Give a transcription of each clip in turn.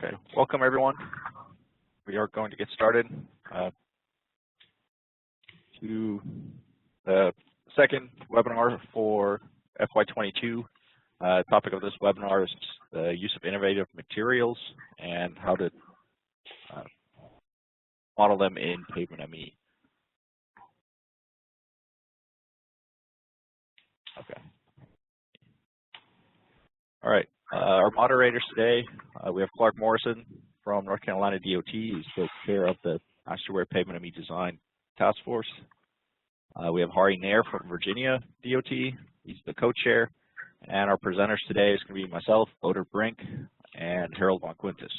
Okay, welcome everyone. We are going to get started to the second webinar for FY2022. Topic of this webinar is the use of innovative materials and how to model them in Pavement ME. Okay. All right. Our moderators today, we have Clark Morrison from North Carolina DOT. He's the chair of the AASHTOWare Pavement ME Design Task Force. We have Hari Nair from Virginia DOT. He's the co-chair. And our presenters today is going to be myself, Bodor Brink, and Harold Von Quintus.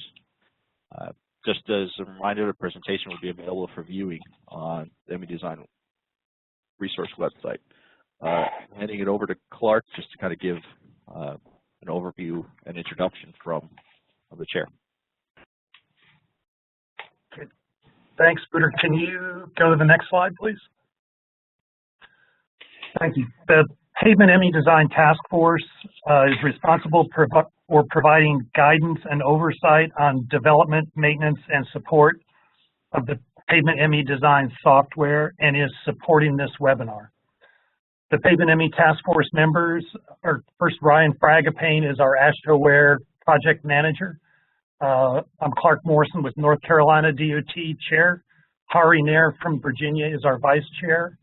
Just as a reminder, the presentation will be available for viewing on the ME Design resource website. Handing it over to Clark just to kind of give an overview and introduction from the chair. Okay. Thanks, Bodor. Can you go to the next slide, please? Thank you. The Pavement ME Design Task Force is responsible for providing guidance and oversight on development, maintenance, and support of the Pavement ME Design software and is supporting this webinar. The Pavement ME Task Force members are, first, Ryan Fragapane is our AASHTOWare project manager. I'm Clark Morrison with North Carolina DOT chair. Hari Nair from Virginia is our vice chair.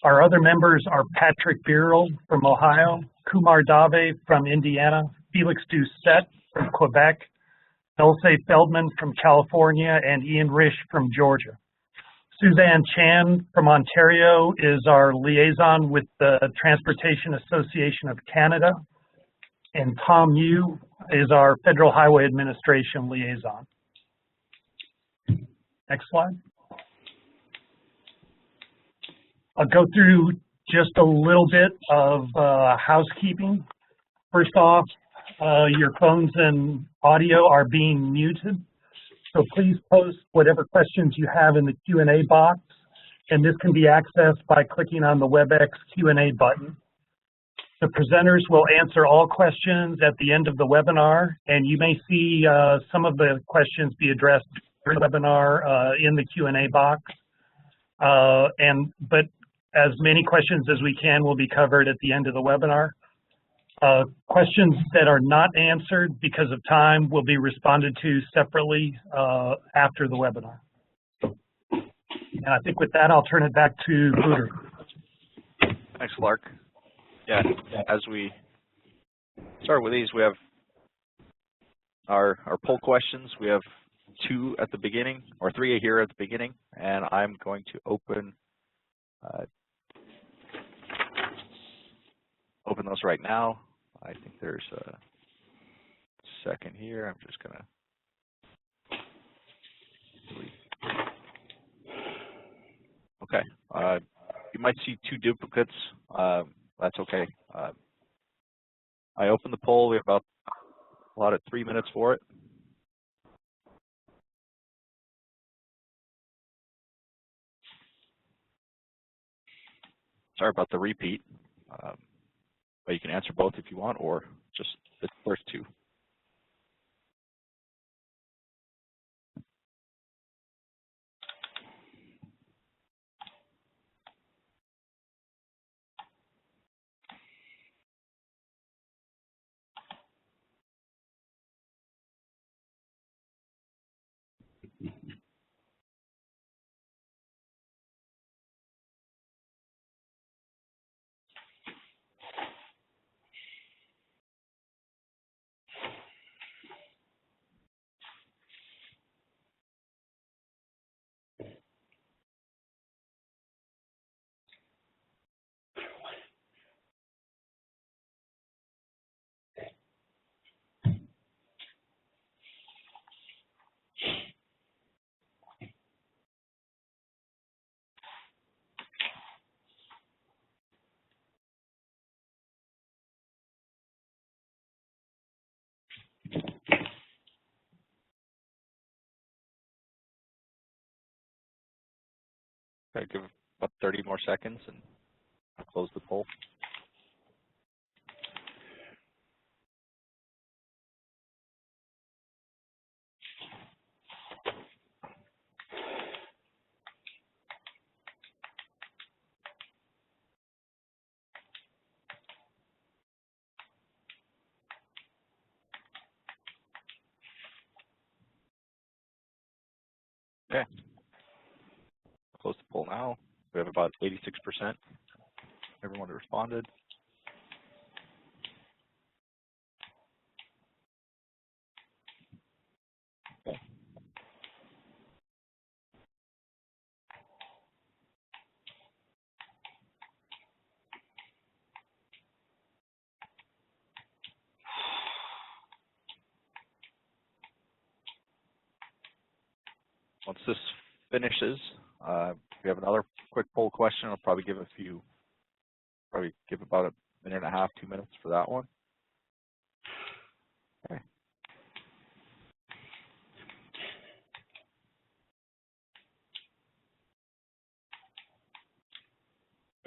Our other members are Patrick Birrell from Ohio, Kumar Dave from Indiana, Felix Doucette from Quebec, Dulce Feldman from California, and Ian Risch from Georgia. Suzanne Chan from Ontario is our liaison with the Transportation Association of Canada, and Tom Yu is our Federal Highway Administration liaison. Next slide. I'll go through just a little bit of housekeeping. First off, your phones and audio are being muted. So please post whatever questions you have in the Q&A box, and this can be accessed by clicking on the WebEx Q&A button. The presenters will answer all questions at the end of the webinar, and you may see some of the questions be addressed during the webinar in the Q&A box. But as many questions as we can will be covered at the end of the webinar. Questions that are not answered because of time will be responded to separately after the webinar. And I think with that, I'll turn it back to Bodor. Thanks, Clark. Yeah, as we start with these, we have our poll questions. We have 2 at the beginning, or 3 here at the beginning, and I'm going to open those right now. I think there's a second here. I'm just gonna okay. You might see 2 duplicates. That's okay. I opened the poll. We have about allotted 3 minutes for it. Sorry about the repeat. But you can answer both if you want, or just the first 2. Okay, give about 30 more seconds and I'll close the poll. Okay, close the poll now. We have about 86%. Everyone responded. Okay. Once this finishes, we have another quick poll question. I'll probably give about a minute and a half, 2 minutes for that one. Okay.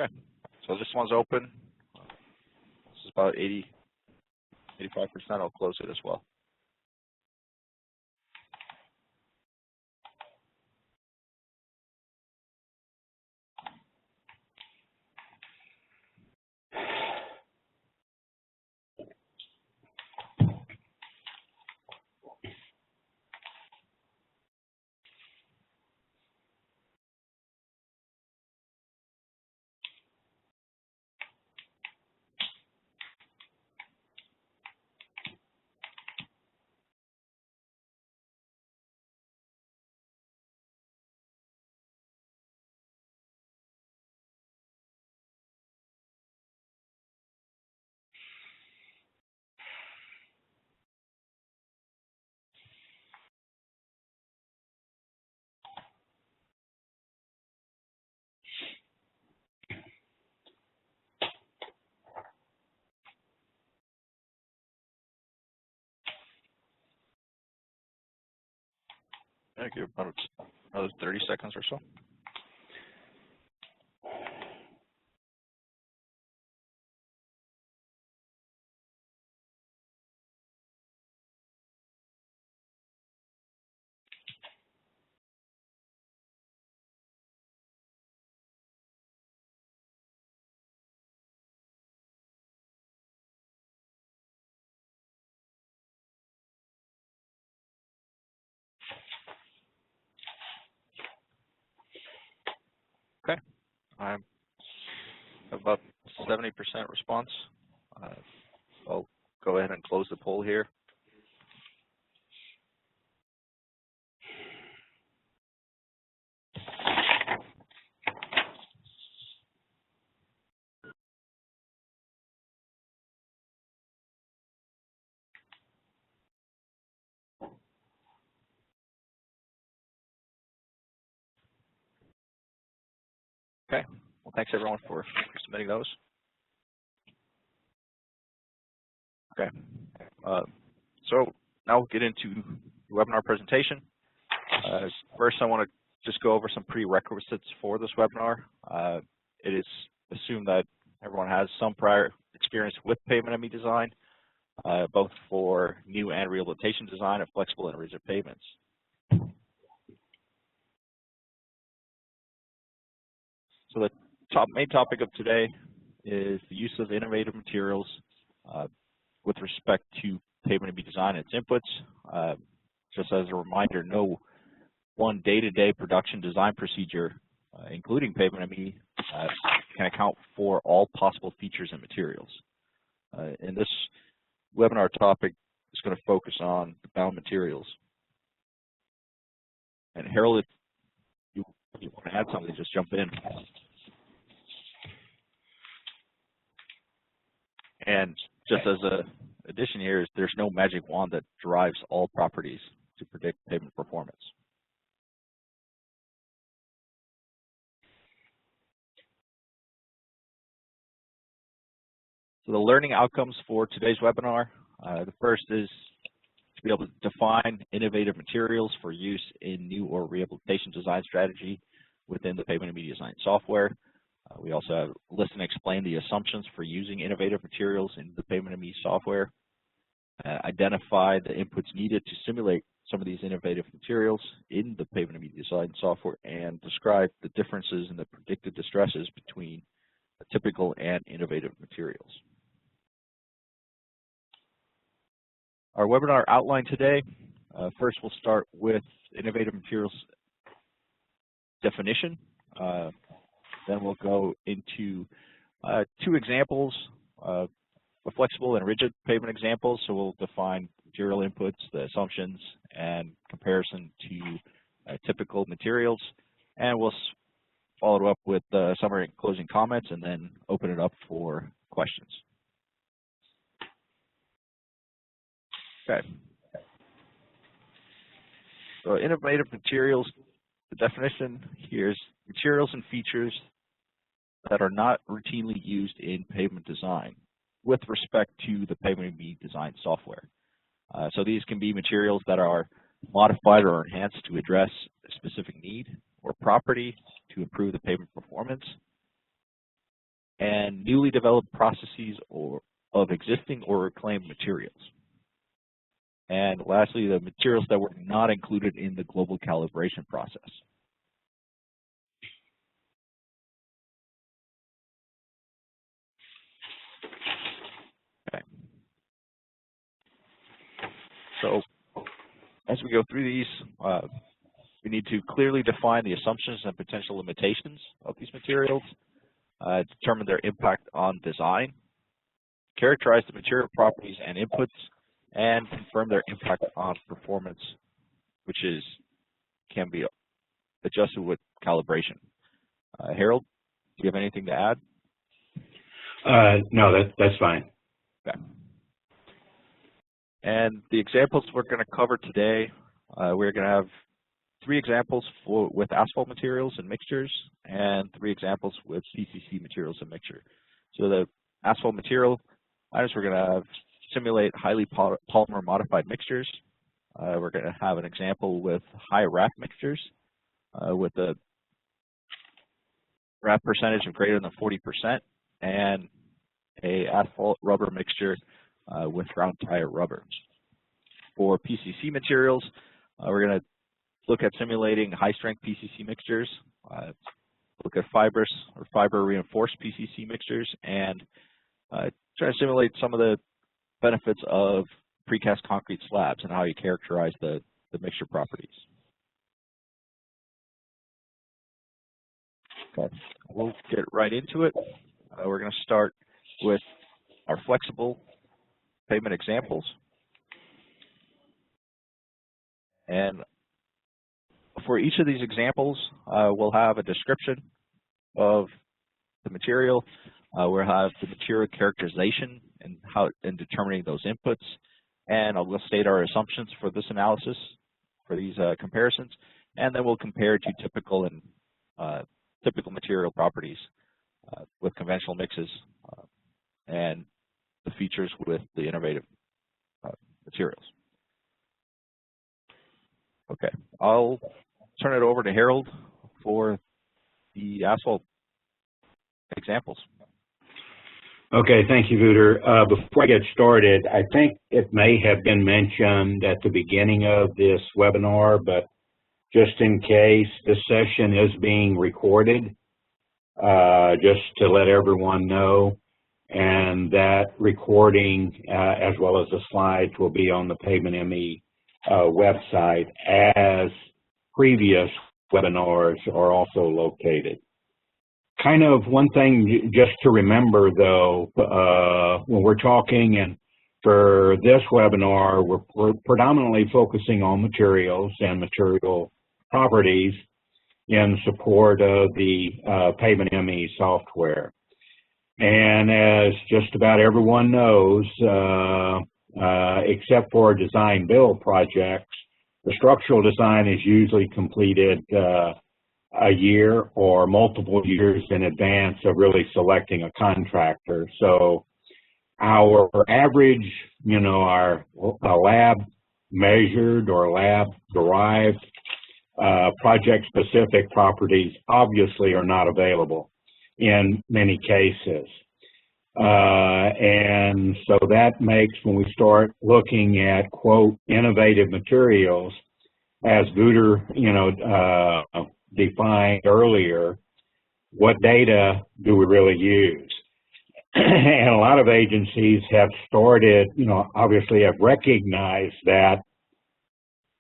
Okay, so this one's open. This is about 85%. I'll close it as well. Thank you. About another 30 seconds or so. Okay, I have about 70% response. I'll go ahead and close the poll here. Okay, well, thanks everyone for submitting those. Okay, so now we'll get into the webinar presentation. First, I want to just go over some prerequisites for this webinar. It is assumed that everyone has some prior experience with pavement ME design, both for new and rehabilitation design of flexible and rigid pavements. So the main topic of today is the use of innovative materials with respect to pavement ME design and its inputs. Just as a reminder, no one day-to-day production design procedure, including pavement ME, can account for all possible features and materials. In this webinar topic is going to focus on the bound materials. And Harold, if you want to add something, just jump in. And just as an addition here, is there's no magic wand that drives all properties to predict pavement performance. So the learning outcomes for today's webinar, the first is to be able to define innovative materials for use in new or rehabilitation design strategy within the pavement ME design software. We also have list and explain the assumptions for using innovative materials in the pavement ME software. Identify the inputs needed to simulate some of these innovative materials in the pavement ME design software, and describe the differences in the predicted distresses between typical and innovative materials. Our webinar outline today, first we'll start with innovative materials definition. Then we'll go into 2 examples, flexible and rigid pavement examples. So we'll define material inputs, the assumptions, and comparison to typical materials. And we'll follow it up with summary and closing comments, and then open it up for questions. Okay. So innovative materials, the definition here is materials and features that are not routinely used in pavement design with respect to the pavement ME design software. So these can be materials that are modified or enhanced to address a specific need or property to improve the pavement performance, and newly developed processes of existing or reclaimed materials. And lastly, the materials that were not included in the global calibration process. Okay. So as we go through these, we need to clearly define the assumptions and potential limitations of these materials, determine their impact on design, characterize the material properties and inputs, and confirm their impact on performance, which can be adjusted with calibration. Harold, do you have anything to add? No, that's fine. Okay. And the examples we're going to cover today, we're going to have 3 examples with asphalt materials and mixtures, and 3 examples with PCC materials and mixture. So the asphalt material items, we're going to have simulate highly polymer modified mixtures. We're going to have an example with high RAP mixtures with a RAP percentage of greater than 40%, and a asphalt rubber mixture with ground tire rubber. For PCC materials, we're going to look at simulating high strength PCC mixtures, look at fibrous or fiber reinforced PCC mixtures, and try to simulate some of the benefits of precast concrete slabs and how you characterize the mixture properties. Okay, we'll get right into it. We're going to start with our flexible pavement examples. And for each of these examples, we'll have a description of the material. We'll have the material characterization and how in determining those inputs, and we'll state our assumptions for this analysis, for these comparisons, and then we'll compare to typical material properties with conventional mixes and the features with the innovative materials. Okay, I'll turn it over to Harold for the asphalt examples. Okay, thank you, Wouter. Before I get started, I think it may have been mentioned at the beginning of this webinar, but just in case, this session is being recorded, just to let everyone know, and that recording, as well as the slides, will be on the Pavement ME website, as previous webinars are also located. Kind of one thing just to remember, though, when we're talking, and for this webinar, we're predominantly focusing on materials and material properties in support of the Pavement ME software. And as just about everyone knows, except for design build projects, the structural design is usually completed a year or multiple years in advance of really selecting a contractor. So our average, our lab measured or lab derived project-specific properties obviously are not available in many cases. And so that makes, when we start looking at, quote, innovative materials, as Wouter, defined earlier, what data do we really use? And a lot of agencies have started, obviously have recognized that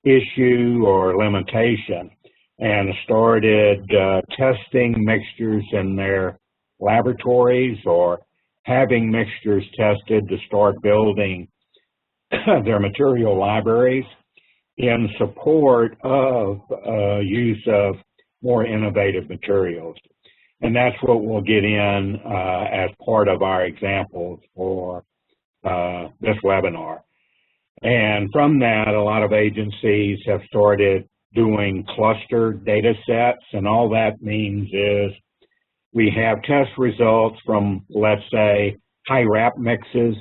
issue or limitation. and started testing mixtures in their laboratories or having mixtures tested to start building their material libraries in support of use of more innovative materials. And that's what we'll get in as part of our examples for this webinar. And from that, a lot of agencies have started doing cluster data sets, and all that means is we have test results from, let's say, high wrap mixes,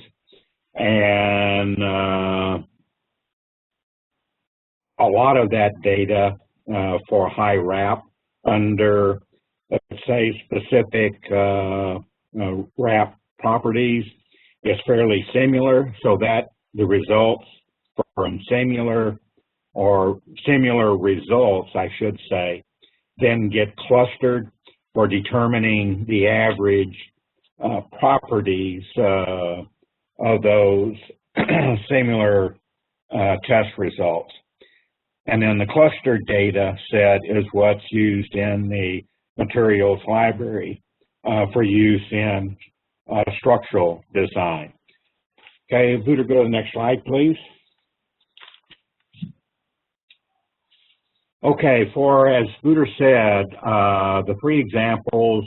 and a lot of that data for high wrap under, let's say, specific wrap properties is fairly similar, so that the results from similar results, I should say, then get clustered for determining the average properties of those similar test results. And then the clustered data set is what's used in the materials library for use in structural design. Okay, Wouter, go to the next slide, please. Okay, as Wouter said, the three examples,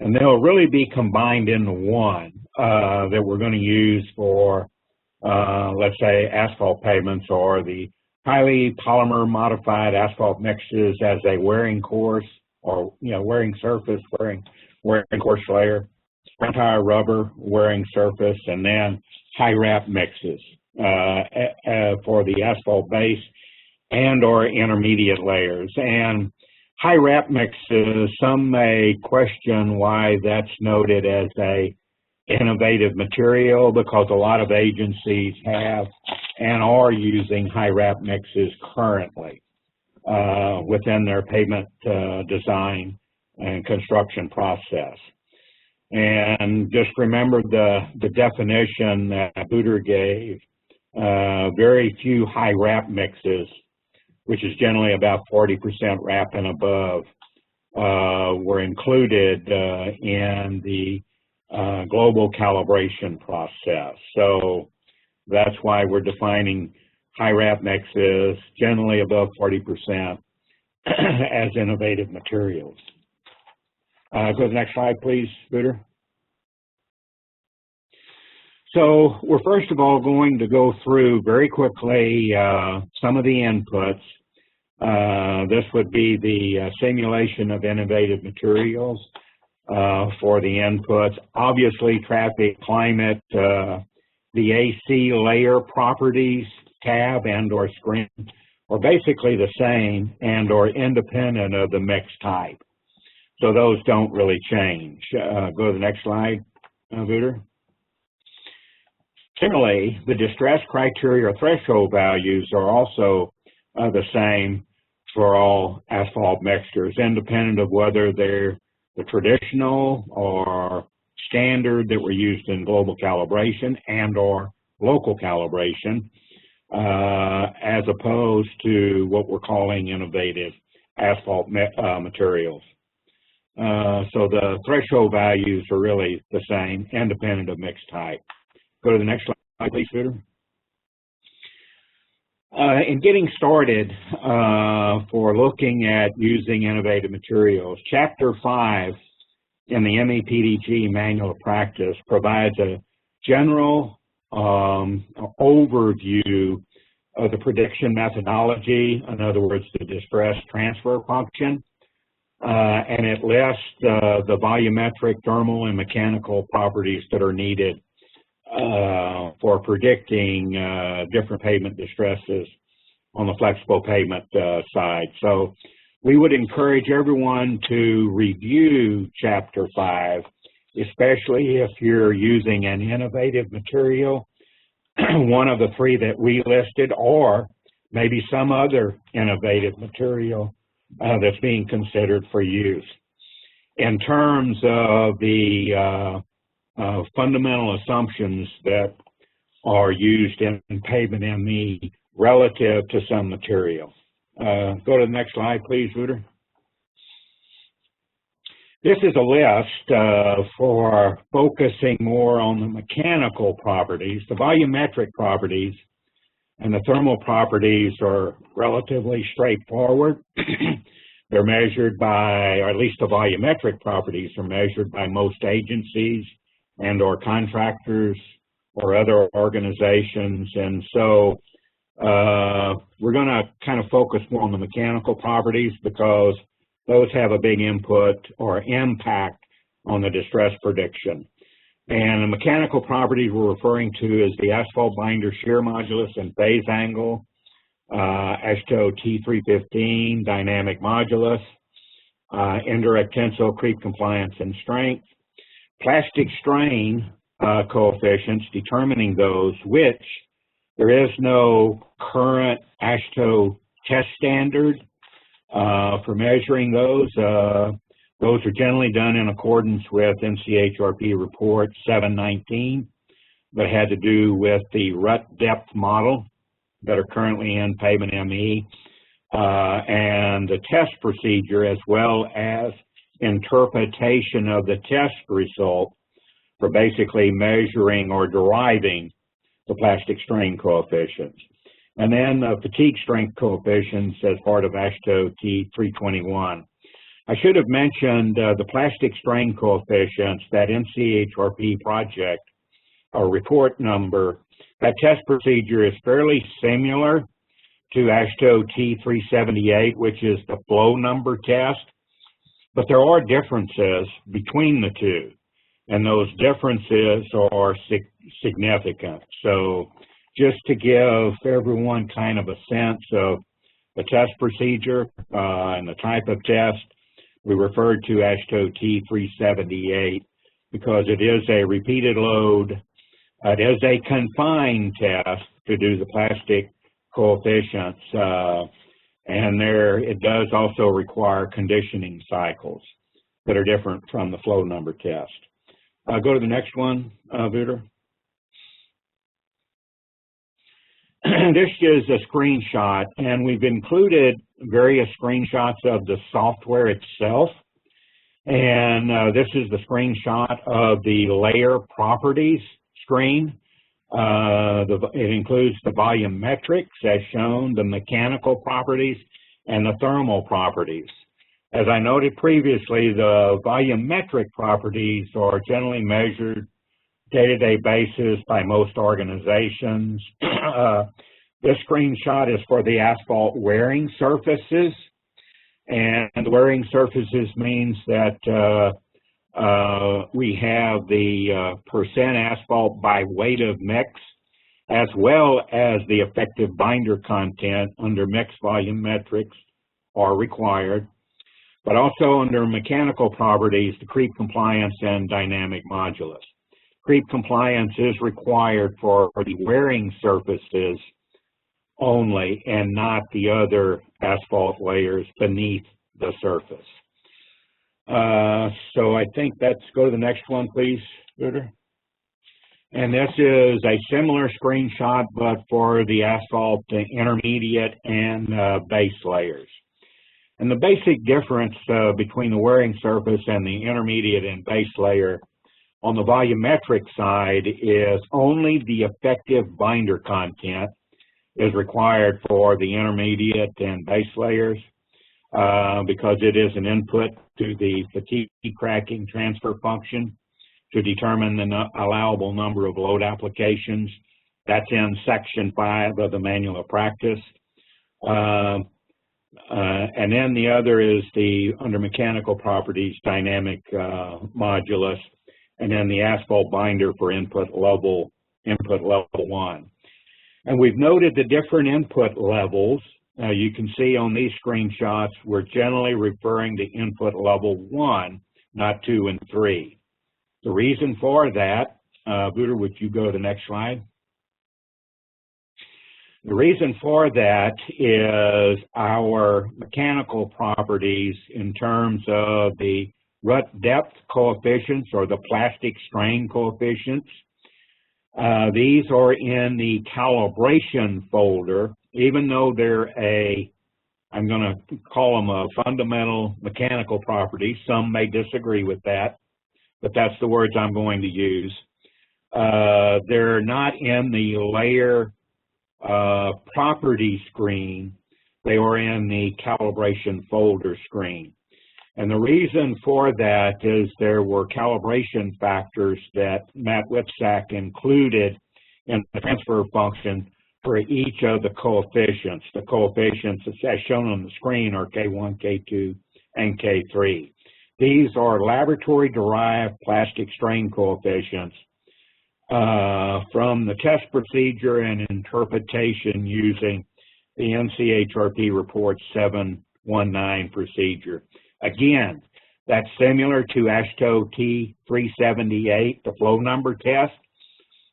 and they'll really be combined into one that we're going to use for, let's say, asphalt pavements or the highly polymer modified asphalt mixes as a wearing course or, wearing surface, wearing course layer, entire rubber wearing surface, and then high wrap mixes for the asphalt base and or intermediate layers. And high wrap mixes, some may question why that's noted as a innovative material, because a lot of agencies have and are using high wrap mixes currently within their pavement design and construction process. And just remember the definition that Wouter gave, very few high wrap mixes, which is generally about 40% wrap and above, were included in the global calibration process. So that's why we're defining high wrap mixes, generally above 40%, as innovative materials. Go to the next slide, please, Wouter. So we're first of all going to go through very quickly some of the inputs. This would be the simulation of innovative materials for the inputs. Obviously, traffic, climate, the AC layer properties tab and or screen are basically the same and or independent of the mix type. So those don't really change. Go to the next slide, Wouter. Similarly, the distress criteria or threshold values are also the same for all asphalt mixtures, independent of whether they're the traditional or standard that were used in global calibration and or local calibration, as opposed to what we're calling innovative asphalt materials. So the threshold values are really the same, independent of mix type. Go to the next slide, please, Wouter. In getting started for looking at using innovative materials, Chapter 5 in the MEPDG Manual of Practice provides a general overview of the prediction methodology, in other words, the distress transfer function, and it lists the volumetric, thermal, and mechanical properties that are needed for predicting different pavement distresses on the flexible pavement side. So we would encourage everyone to review Chapter 5, especially if you're using an innovative material, one of the three that we listed, or maybe some other innovative material that's being considered for use. In terms of the fundamental assumptions that are used in pavement ME relative to some material. Go to the next slide, please, Wouter. This is a list for focusing more on the mechanical properties. The volumetric properties and the thermal properties are relatively straightforward. They're measured by, or at least the volumetric properties are measured by most agencies and or contractors or other organizations. And so we're going to kind of focus more on the mechanical properties because those have a big input or impact on the distress prediction. And the mechanical properties we're referring to is the asphalt binder shear modulus and phase angle, AASHTO T315 dynamic modulus, indirect tensile, creep compliance, and strength, plastic strain coefficients, determining those, which there is no current AASHTO test standard for measuring those. Those are generally done in accordance with NCHRP report 719 that had to do with the rut depth model that are currently in Pavement ME, and the test procedure as well as interpretation of the test result for basically measuring or deriving the plastic strain coefficients. And then fatigue strength coefficients as part of AASHTO T321. I should have mentioned the plastic strain coefficients, that NCHRP project or report number. That test procedure is fairly similar to AASHTO T378, which is the flow number test, but there are differences between the two, and those differences are significant. So just to give everyone kind of a sense of the test procedure and the type of test, we referred to AASHTO T378 because it is a repeated load. It is a confined test to do the plastic coefficients, and it does also require conditioning cycles that are different from the flow number test. Go to the next one, Wouter. This is a screenshot, and we've included various screenshots of the software itself. And this is the screenshot of the layer properties screen. It includes the volumetrics as shown, the mechanical properties, and the thermal properties. As I noted previously, the volumetric properties are generally measured day-to-day basis by most organizations. This screenshot is for the asphalt wearing surfaces, and the wearing surfaces means that we have the percent asphalt by weight of mix, as well as the effective binder content under mix volumetrics are required, but also under mechanical properties, the creep compliance and dynamic modulus. Creep compliance is required for the wearing surfaces only and not the other asphalt layers beneath the surface. So I think go to the next one, please, Wouter. And this is a similar screenshot, but for the asphalt intermediate and base layers. And the basic difference between the wearing surface and the intermediate and base layer on the volumetric side is only the effective binder content is required for the intermediate and base layers because it is an input to the fatigue cracking transfer function to determine the allowable number of load applications. That's in section 5 of the manual of practice. And then the other is under mechanical properties, dynamic modulus, and then the asphalt binder for input level 1. And we've noted the different input levels. You can see on these screenshots, we're generally referring to input level 1, not 2 and 3. The reason for that, Wouter, would you go to the next slide? The reason for that is our mechanical properties in terms of the rut depth coefficients or the plastic strain coefficients. These are in the calibration folder, even though they're a I'm going to call them a fundamental mechanical property. Some may disagree with that, but that's the words I'm going to use. They're not in the layer property screen. They are in the calibration folder screen. And the reason for that is there were calibration factors that Matt Whitsack included in the transfer function for each of the coefficients. The coefficients, as shown on the screen, are K1, K2, and K3. These are laboratory-derived plastic strain coefficients from the test procedure and interpretation using the NCHRP Report 719 procedure. Again, that's similar to AASHTO T378, the flow number test,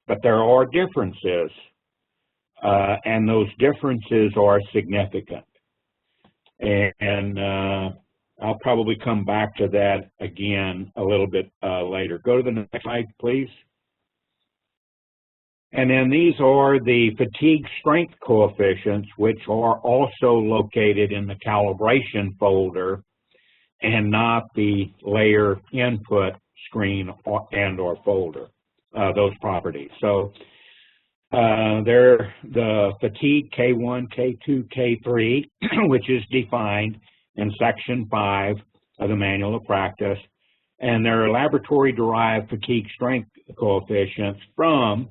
but there are differences, and those differences are significant. And I'll probably come back to that again a little bit later. Go to the next slide, please. And then these are the fatigue strength coefficients, which are also located in the calibration folder and not the layer input screen or folder, those properties. So they're the fatigue K1, K2, K3, which is defined in Section 5 of the Manual of Practice, and they're laboratory-derived fatigue strength coefficients from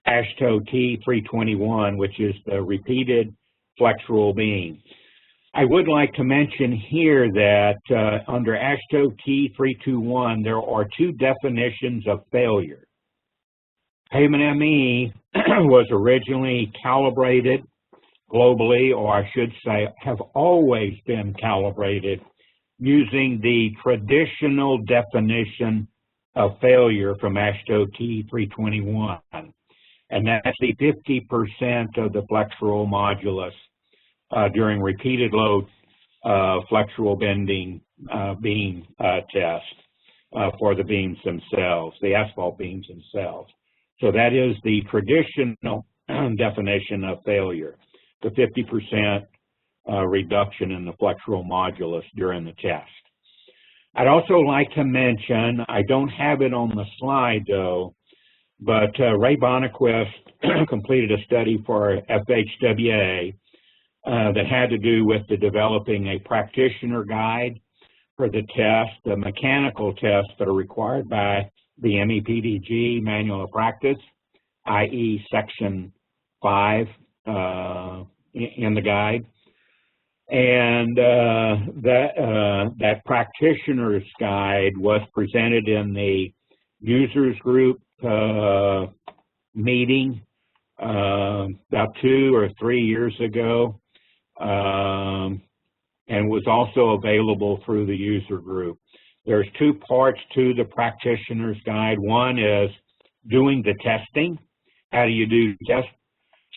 AASHTO T321, which is the repeated flexural beam. I would like to mention here that under AASHTO T321, there are two definitions of failure. Pavement ME was originally calibrated globally, or I should say have always been calibrated using the traditional definition of failure from AASHTO T321. And that's the 50% of the flexural modulus during repeated load flexural bending beam test for the beams themselves, the asphalt beams themselves. So that is the traditional definition of failure, the 50% reduction in the flexural modulus during the test. I'd also like to mention, I don't have it on the slide though, but Ray Bonnequist completed a study for FHWA that had to do with the developing a practitioner guide for the test, the mechanical tests that are required by the MEPDG Manual of Practice, i.e. Section 5 in the guide. And that practitioner's guide was presented in the users group meeting about 2 or 3 years ago, and was also available through the user group. There's two parts to the practitioner's guide. One is doing the testing. How do you do tests?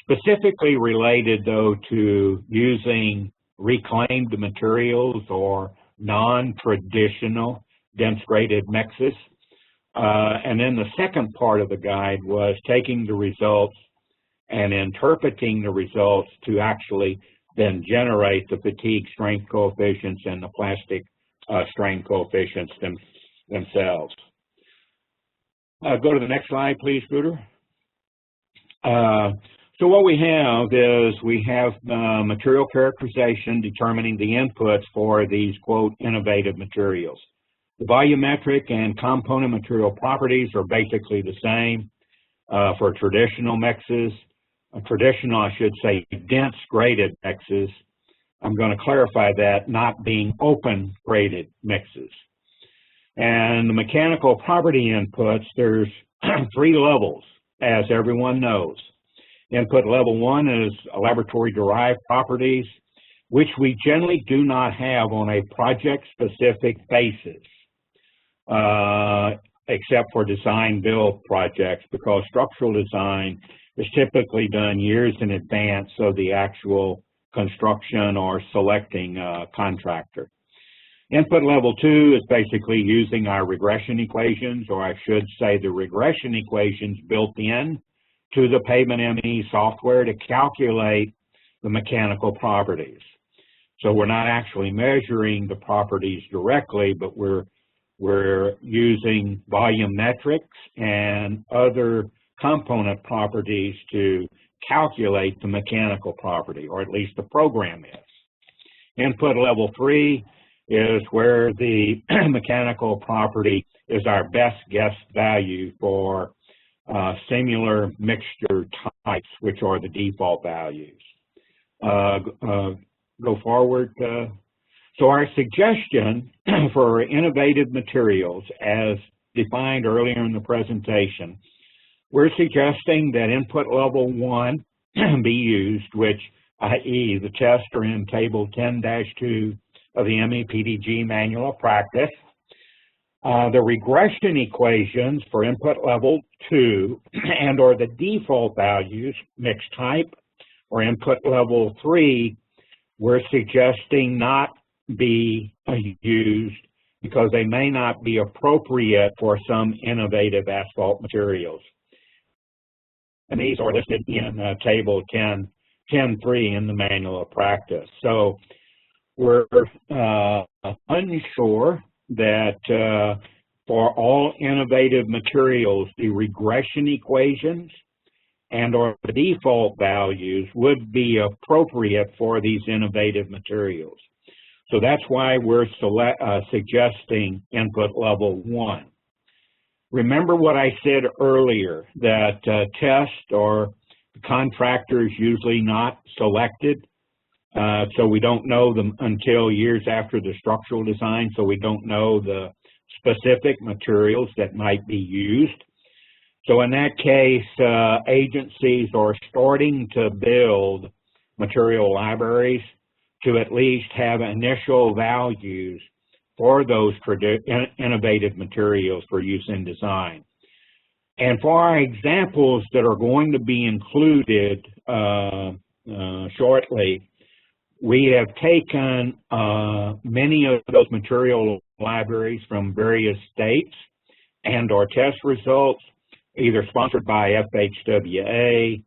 Specifically related, though, to using reclaimed materials or non-traditional dense graded mixes. And then the second part of the guide was taking the results and interpreting the results to actually then generate the fatigue strength coefficients and the plastic strain coefficients themselves. Go to the next slide, please, Guder. So what we have is we have material characterization determining the inputs for these, quote, innovative materials. The volumetric and component material properties are basically the same for traditional mixes. Traditional, I should say, dense graded mixes. I'm going to clarify that, not being open graded mixes. And the mechanical property inputs, there's 3 levels, as everyone knows. Input level 1 is laboratory-derived properties, which we generally do not have on a project-specific basis, except for design-build projects, because structural design is typically done years in advance of the actual construction or selecting contractor. Input level 2 is basically using our regression equations, or I should say the regression equations built in to the Pavement ME software to calculate the mechanical properties. So we're not actually measuring the properties directly, but we're using volumetrics and other component properties to calculate the mechanical property, or at least the program is. Input level 3 is where the mechanical property is our best guess value for similar mixture types, which are the default values. Go forward. So our suggestion for innovative materials, as defined earlier in the presentation, we're suggesting that input level 1 be used, which, i.e., the tests are in Table 10-2 of the MEPDG Manual of Practice. The regression equations for input level 2 and or the default values, mixed type, or input level 3, we're suggesting not be used because they may not be appropriate for some innovative asphalt materials. And these are listed in Table 10.3 in the Manual of Practice. So we're unsure that for all innovative materials, the regression equations and or the default values would be appropriate for these innovative materials. So that's why we're suggesting input level 1. Remember what I said earlier, that test or contractors usually not selected, so we don't know them until years after the structural design, so we don't know the specific materials that might be used. So in that case, agencies are starting to build material libraries to at least have initial values for those innovative materials for use in design. And for our examples that are going to be included shortly, we have taken many of those material libraries from various states and our test results, either sponsored by FHWA,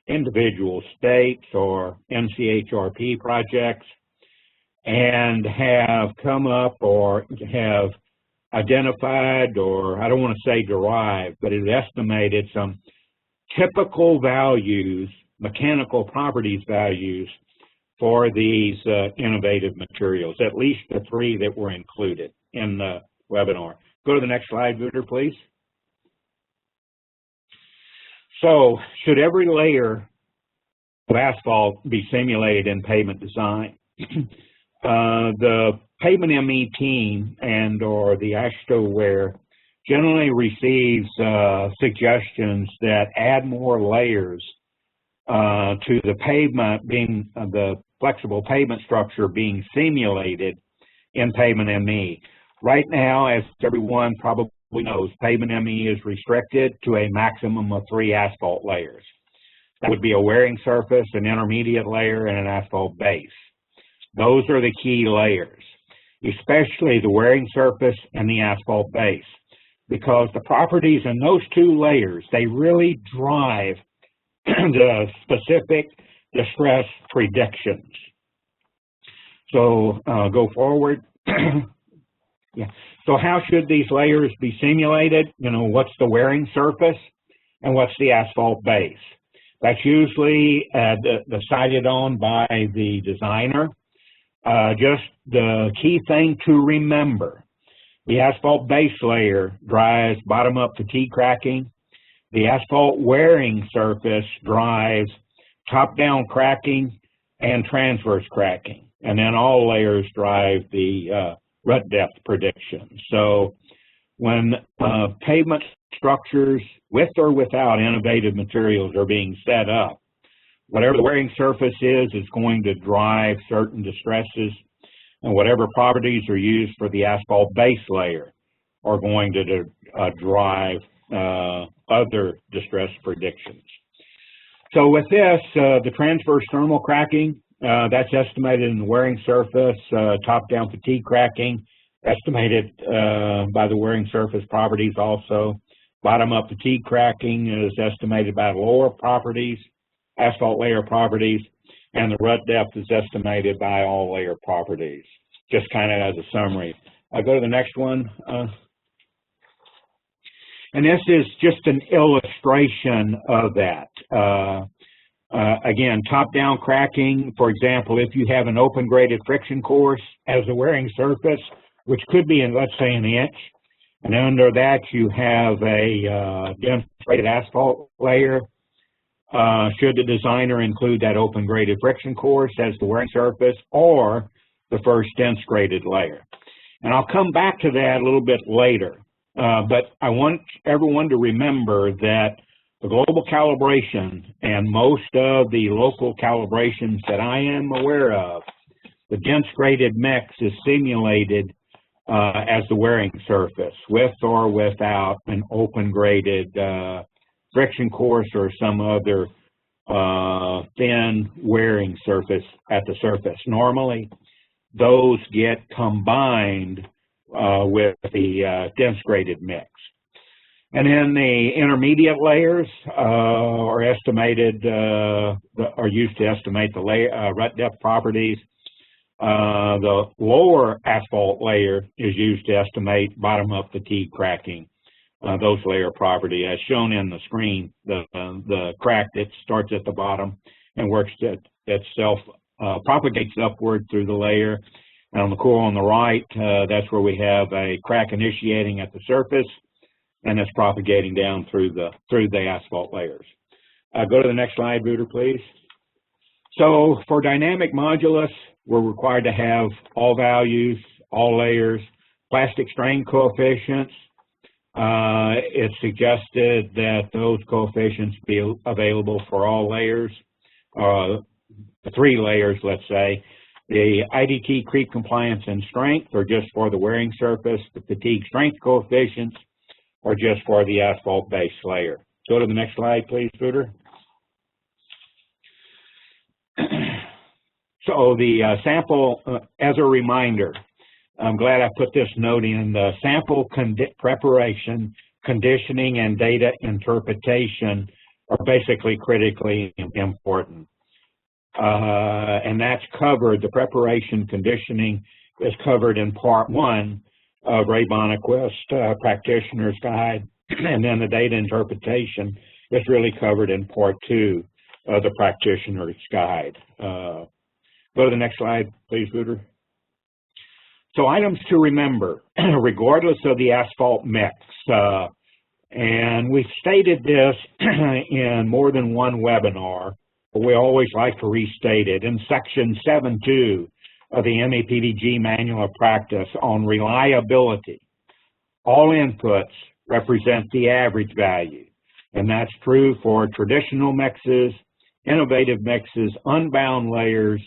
individual states, or MCHRP projects, and have come up or have identified, or I don't want to say derived, but it estimated some typical values, mechanical properties values for these innovative materials, at least the 3 that were included in the webinar. Go to the next slide, Wouter, please. So, should every layer of asphalt be simulated in pavement design? The Pavement ME team and or the AASHTOWare generally receives suggestions that add more layers to the pavement being the flexible pavement structure being simulated in Pavement ME. Right now, as everyone probably knows, Pavement ME is restricted to a maximum of 3 asphalt layers. That would be a wearing surface, an intermediate layer, and an asphalt base. Those are the key layers, especially the wearing surface and the asphalt base, because the properties in those 2 layers, they really drive the specific distress predictions. So go forward. Yeah. So how should these layers be simulated? You know, what's the wearing surface and what's the asphalt base? That's usually decided on by the designer. Just the key thing to remember, the asphalt base layer drives bottom-up fatigue cracking. The asphalt wearing surface drives top-down cracking and transverse cracking. And then all layers drive the rut depth prediction. So when pavement structures with or without innovative materials are being set up, whatever the wearing surface is going to drive certain distresses, and whatever properties are used for the asphalt base layer are going to drive other distress predictions. So with this, the transverse thermal cracking, that's estimated in the wearing surface, top-down fatigue cracking, estimated by the wearing surface properties also. Bottom-up fatigue cracking is estimated by lower properties, asphalt layer properties, and the rut depth is estimated by all layer properties. Just kind of as a summary. I'll go to the next one. And this is just an illustration of that. Again, top-down cracking, for example, if you have an open graded friction course as a wearing surface, which could be, let's say, an inch, and under that you have a dense graded asphalt layer, should the designer include that open graded friction course as the wearing surface or the first dense graded layer? And I'll come back to that a little bit later. But I want everyone to remember that the global calibration and most of the local calibrations that I am aware of, the dense graded mix is simulated as the wearing surface, with or without an open graded friction course or some other thin wearing surface at the surface. Normally, those get combined with the dense graded mix. And then the intermediate layers are estimated, are used to estimate the rut depth properties. The lower asphalt layer is used to estimate bottom-up fatigue cracking, those layer property. As shown in the screen, the crack that starts at the bottom and works itself, propagates upward through the layer. And on the core on the right, that's where we have a crack initiating at the surface, and it's propagating down through the asphalt layers. Go to the next slide, Buder, please. So for dynamic modulus, we're required to have all values, all layers, plastic strain coefficients. It's suggested that those coefficients be available for all layers, the 3 layers, let's say. The IDT creep compliance and strength are just for the wearing surface. The fatigue strength coefficients are just for the asphalt base layer. Go to the next slide, please, Buder. So the sample, as a reminder, I'm glad I put this note in, the sample preparation, conditioning, and data interpretation are basically critically important. And that's covered, the preparation conditioning is covered in part 1 of Ray Bonnequist, Practitioner's Guide, and then the data interpretation is really covered in part 2 of the Practitioner's Guide. Go to the next slide, please, Buder. So items to remember, regardless of the asphalt mix, and we've stated this in more than one webinar, but we always like to restate it. In section 7.2 of the MEPDG Manual of Practice on reliability, all inputs represent the average value, and that's true for traditional mixes, innovative mixes, unbound layers,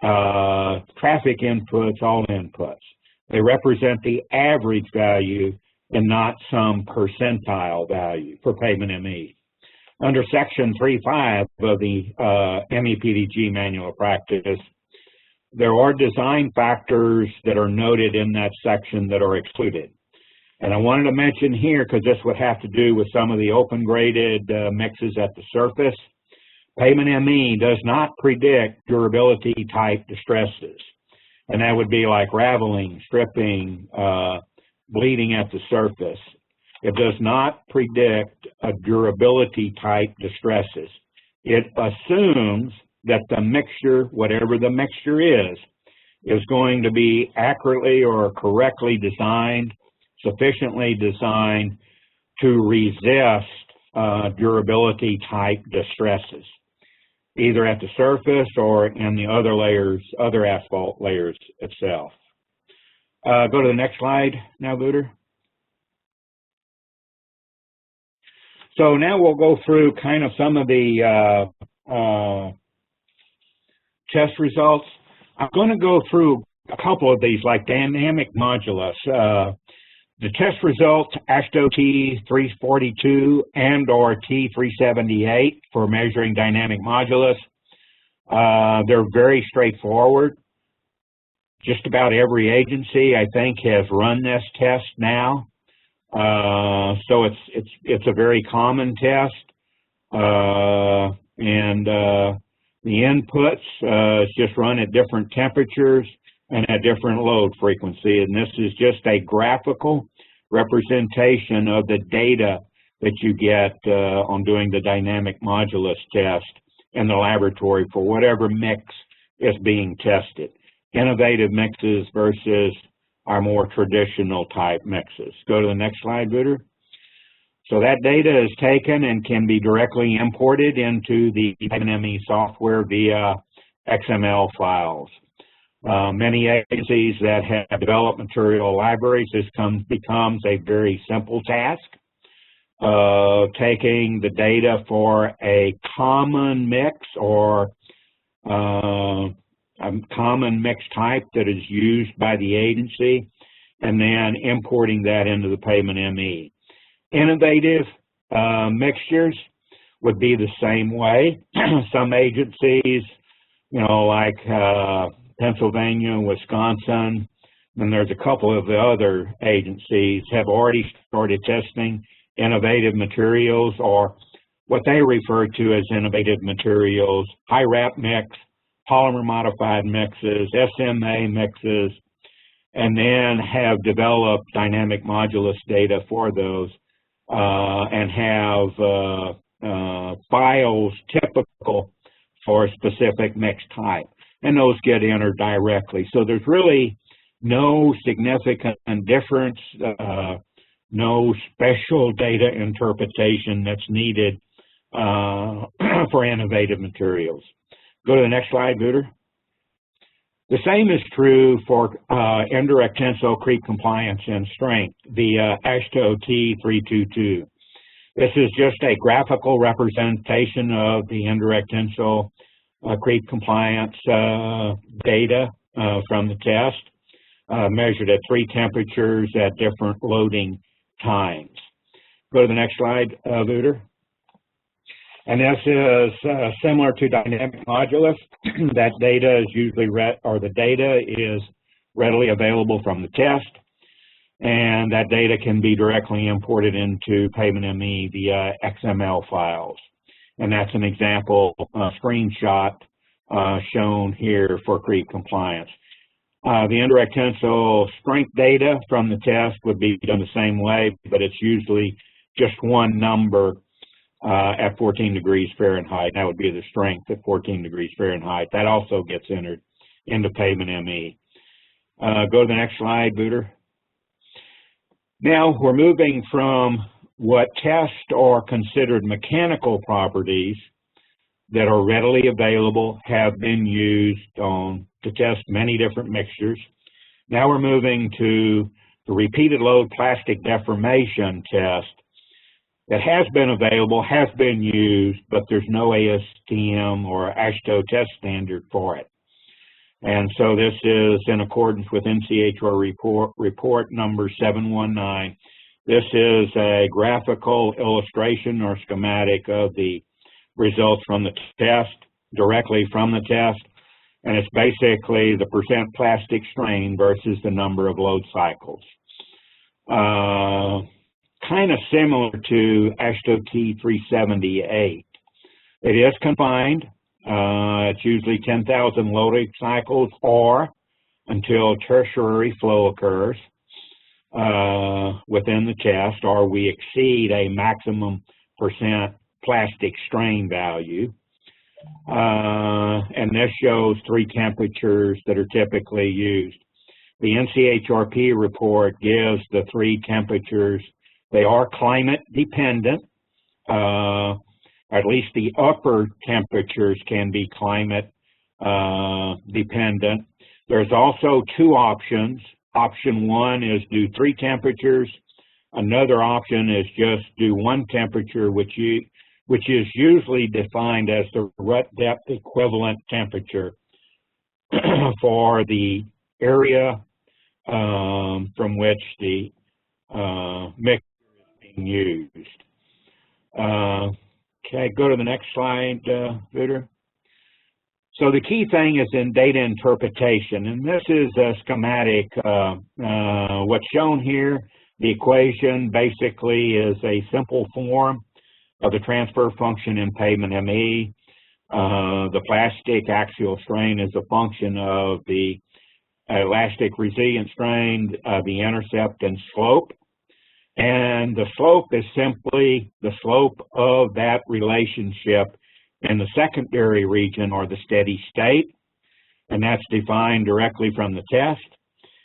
traffic inputs, all inputs. They represent the average value and not some percentile value for pavement ME. Under section 3.5 of the MEPDG Manual of Practice, there are design factors that are noted in that section that are excluded. And I wanted to mention here, because this would have to do with some of the open graded mixes at the surface. Pavement ME does not predict durability type distresses. And that would be like raveling, stripping, bleeding at the surface. It does not predict a durability type distresses. It assumes that the mixture, whatever the mixture is going to be accurately or correctly designed, sufficiently designed to resist durability type distresses, either at the surface or in the other layers, other asphalt layers itself. Go to the next slide now, Buder. So now we'll go through kind of some of the test results. I'm going to go through a couple of these, like dynamic modulus. The test results, AASHTOWare T342 and or T378 for measuring dynamic modulus. They're very straightforward. Just about every agency, I think, has run this test now. So it's a very common test, and The inputs is just run at different temperatures and at different load frequency, and this is just a graphical representation of the data that you get on doing the dynamic modulus test in the laboratory for whatever mix is being tested. Innovative mixes versus our more traditional type mixes. Go to the next slide, Wouter. So that data is taken and can be directly imported into the PavementME software via XML files. Many agencies that have developed material libraries, this becomes a very simple task of taking the data for a common mix or a common mix type that is used by the agency, and then importing that into the PavementME. Innovative mixtures would be the same way. Some agencies, you know, like Pennsylvania, Wisconsin, and there's a couple of the other agencies have already started testing innovative materials, or what they refer to as innovative materials, high wrap mix, polymer modified mixes, SMA mixes, and then have developed dynamic modulus data for those and have files typical for a specific mix type, and those get entered directly. So there's really no significant difference, no special data interpretation that's needed for innovative materials. Go to the next slide, Wouter. The same is true for indirect tensile creep compliance and strength via AASHTOW T322. This is just a graphical representation of the indirect tensile creep compliance data from the test, measured at 3 temperatures at different loading times. Go to the next slide, Wouter. And this is similar to dynamic modulus. That data is usually the data is readily available from the test, and that data can be directly imported into PavementME via XML files. And that's an example screenshot shown here for creep compliance. The indirect tensile strength data from the test would be done the same way, but it's usually just one number at 14 degrees Fahrenheit. That would be the strength at 14 degrees Fahrenheit. That also gets entered into PavementME. Go to the next slide, Wouter. Now we're moving from what tests are considered mechanical properties that are readily available, have been used to test many different mixtures. Now we're moving to the repeated load plastic deformation test that has been available, has been used, but there's no ASTM or AASHTOW test standard for it. And so this is in accordance with NCHR report number 719. This is a graphical illustration or schematic of the results from the test, directly from the test, and it's basically the percent plastic strain versus the number of load cycles. Kind of similar to AASHTOW T378. It is confined. It's usually 10,000 loading cycles or until tertiary flow occurs within the test, or we exceed a maximum percent plastic strain value. And this shows 3 temperatures that are typically used. The NCHRP report gives the 3 temperatures. They are climate dependent. At least the upper temperatures can be climate dependent. There's also 2 options. Option 1 is do 3 temperatures. Another option is just do 1 temperature, which is usually defined as the rut depth equivalent temperature for the area from which the mixture is being used. Okay, go to the next slide, Wouter. So the key thing is in data interpretation, and this is a schematic. What's shown here, the equation basically is a simple form of the transfer function in PavementME. The plastic axial strain is a function of the elastic resilient strain, the intercept and slope. And the slope is simply the slope of that relationship in the secondary region or the steady state. And that's defined directly from the test.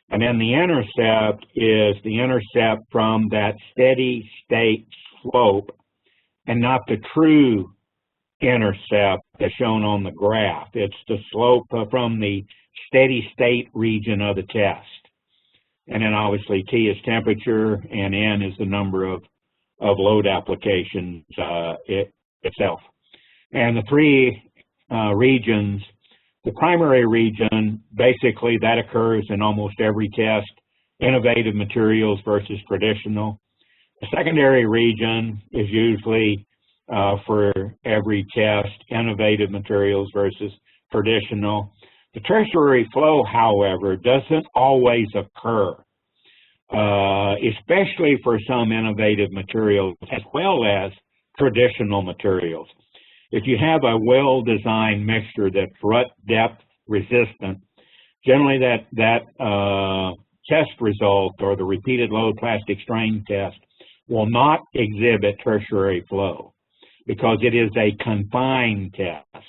And then the intercept is the intercept from that steady state slope and not the true intercept as shown on the graph. It's the slope from the steady state region of the test. And then obviously T is temperature and N is the number of load applications itself. And the three regions, the primary region, basically that occurs in almost every test, innovative materials versus traditional. The secondary region is usually for every test, innovative materials versus traditional. The tertiary flow, however, doesn't always occur, especially for some innovative materials as well as traditional materials. If you have a well-designed mixture that's rut depth resistant, generally that test result or the repeated load plastic strain test will not exhibit tertiary flow because it is a confined test,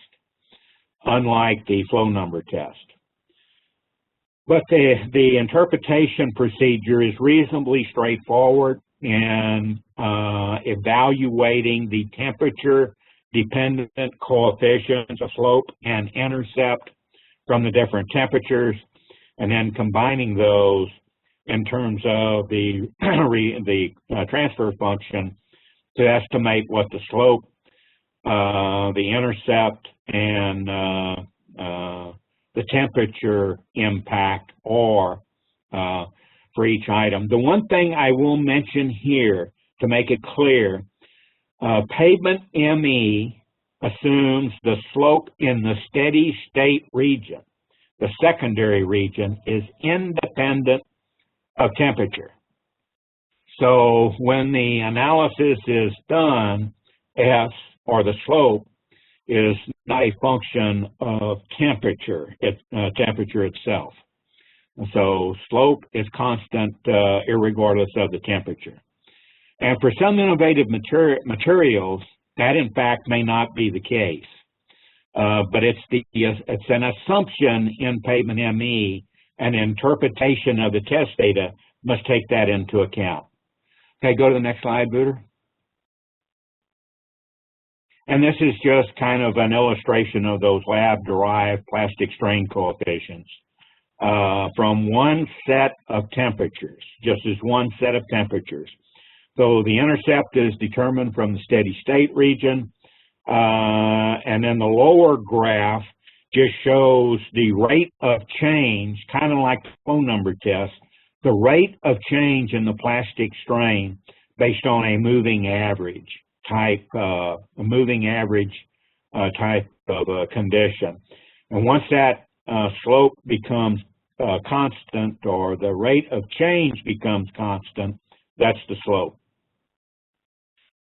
unlike the flow number test. But the interpretation procedure is reasonably straightforward in evaluating the temperature dependent coefficients of slope and intercept from the different temperatures, and then combining those in terms of the transfer function to estimate what the slope, the intercept, and the temperature impact are for each item. The one thing I will mention here to make it clear, pavement ME assumes the slope in the steady state region, the secondary region, is independent of temperature. So when the analysis is done, S, or the slope, is not a function of temperature, temperature itself. So slope is constant irregardless of the temperature. And for some innovative materials, that in fact may not be the case. But it's an assumption in pavement ME, and interpretation of the test data must take that into account. Okay, go to the next slide, Booter. And this is just kind of an illustration of those lab-derived plastic strain coefficients from one set of temperatures, just as one set of temperatures. So the intercept is determined from the steady state region, and then the lower graph just shows the rate of change, kind of like the phone number test, the rate of change in the plastic strain based on a moving average type, type of condition. And once that slope becomes constant, or the rate of change becomes constant, that's the slope.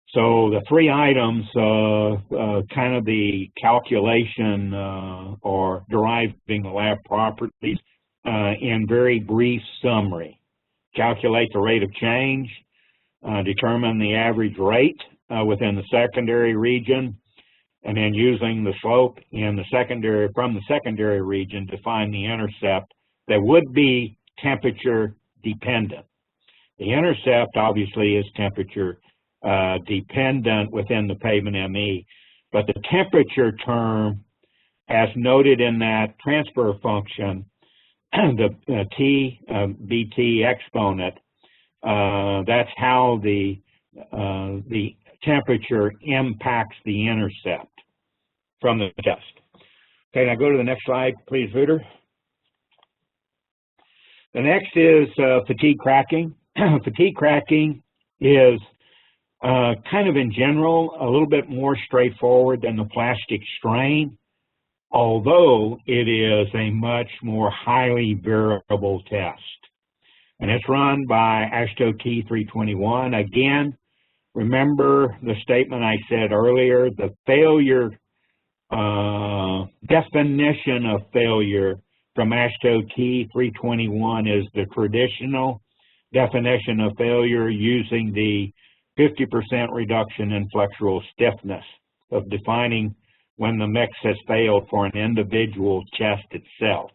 So the three items, kind of the calculation or deriving the lab properties in very brief summary. Calculate the rate of change, determine the average rate within the secondary region, and then using the slope in the secondary, from the secondary region, to find the intercept that would be temperature dependent. The intercept obviously is temperature dependent within the pavement ME, but the temperature term, as noted in that transfer function, the T BT exponent, that's how the temperature impacts the intercept from the test. Okay, now go to the next slide, please, Vooter. The next is fatigue cracking. Fatigue cracking is kind of in general a little bit more straightforward than the plastic strain, although it is a much more highly variable test. And it's run by AASHTOW T321. Again, remember the statement I said earlier, the failure definition of failure from AASHTO T321 is the traditional definition of failure using the 50% reduction in flexural stiffness of defining when the mix has failed for an individual test itself.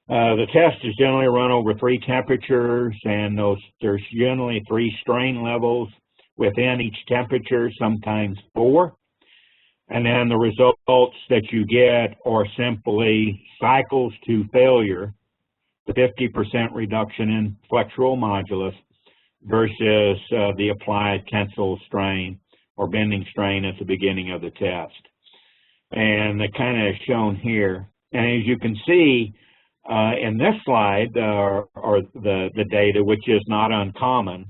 The test is generally run over 3 temperatures, and there's generally 3 strain levels within each temperature, sometimes 4. And then the results that you get are simply cycles to failure, the 50% reduction in flexural modulus versus the applied tensile strain or bending strain at the beginning of the test. And that kind of shown here. And as you can see in this slide, are the data, which is not uncommon.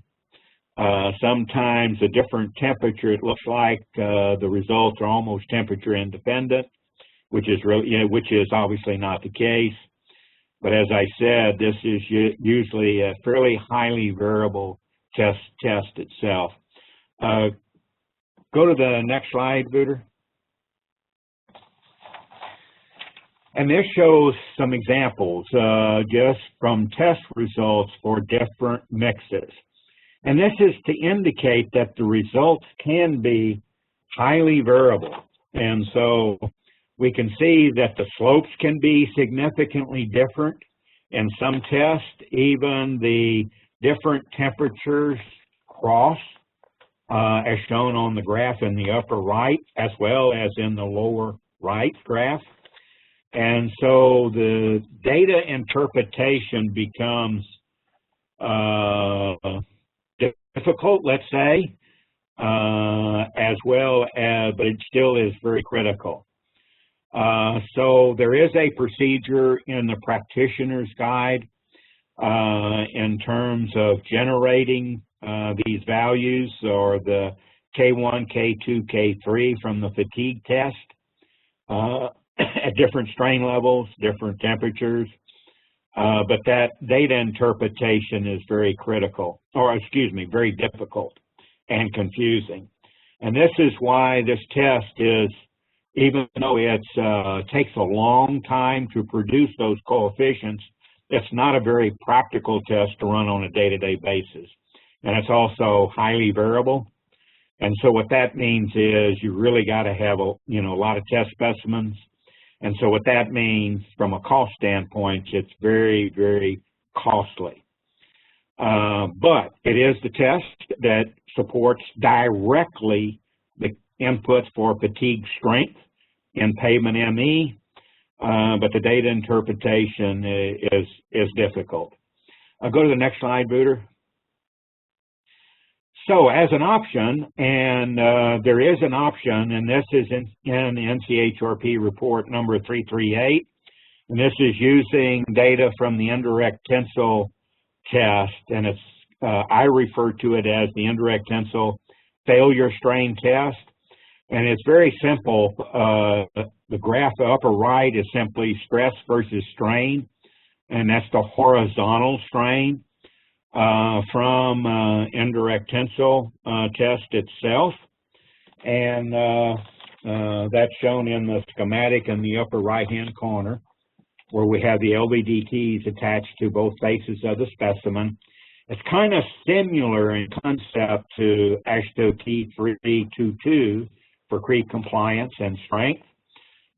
Sometimes a different temperature, it looks like the results are almost temperature independent, which is obviously not the case. But as I said, this is usually a fairly highly variable test itself. Go to the next slide, Booter. And this shows some examples just from test results for different mixes. And this is to indicate that the results can be highly variable. And so we can see that the slopes can be significantly different in some tests. Even the different temperatures cross, as shown on the graph in the upper right, as well as in the lower right graph. And so the data interpretation becomes difficult, let's say, as well as, but it still is very critical. So there is a procedure in the practitioner's guide in terms of generating these values, or the K1, K2, K3 from the fatigue test at different strain levels, different temperatures. But that data interpretation is very critical, or excuse me, very difficult and confusing. And this is why this test is, even though it takes a long time to produce those coefficients, it's not a very practical test to run on a day-to-day basis. And it's also highly variable. And so what that means is you really got to have a lot of test specimens. And so what that means from a cost standpoint, it's very, very costly. But it is the test that supports directly the inputs for fatigue strength in pavement ME, but the data interpretation is difficult. I'll go to the next slide, Booter. So as an option, and there is an option, and this is in the NCHRP report number 338, and this is using data from the indirect tensile test, and it's I refer to it as the indirect tensile failure strain test, and it's very simple. The graph upper right is simply stress versus strain, and that's the horizontal strain from indirect tensile test itself, and that's shown in the schematic in the upper right-hand corner, where we have the LVDTs attached to both faces of the specimen. It's kind of similar in concept to AASHTO T322 for creep compliance and strength,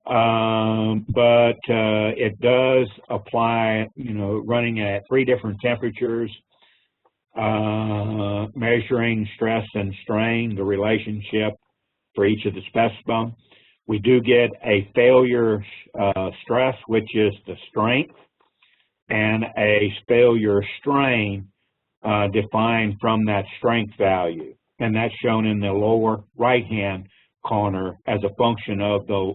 but it does apply, running at 3 different temperatures, measuring stress and strain, the relationship for each of the specimen. We do get a failure stress, which is the strength, and a failure strain defined from that strength value. And that's shown in the lower right-hand corner as a function of the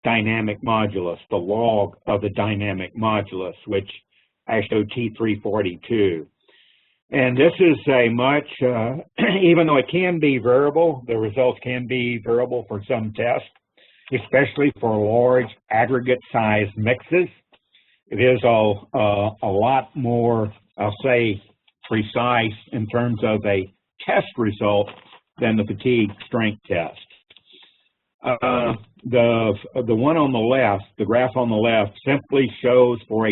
dynamic modulus, the log of the dynamic modulus, which AASHTO T342. And this is a much, even though it can be variable, the results can be variable for some tests, especially for large aggregate size mixes. It is a lot more, I'll say, precise in terms of a test result than the fatigue strength test. The one on the left, the graph on the left, simply shows for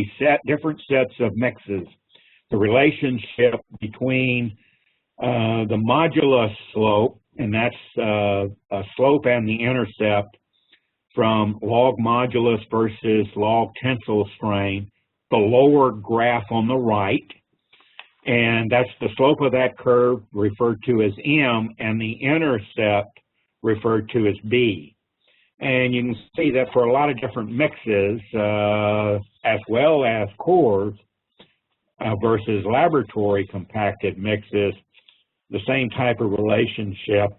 different sets of mixes the relationship between the modulus slope, and that's a slope and the intercept from log modulus versus log tensile strain, the lower graph on the right, and that's the slope of that curve referred to as M, and the intercept referred to as B. And you can see that for a lot of different mixes, as well as cores versus laboratory compacted mixes, the same type of relationship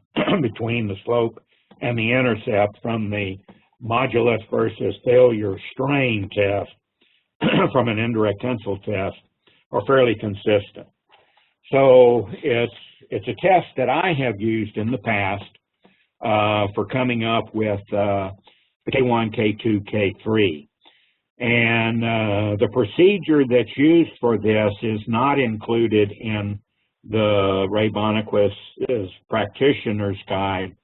between the slope and the intercept from the modulus versus failure strain test from an indirect tensile test are fairly consistent. So it's a test that I have used in the past for coming up with K1, K2, K3. And the procedure that's used for this is not included in the Ray Bonnequist's practitioner's guide.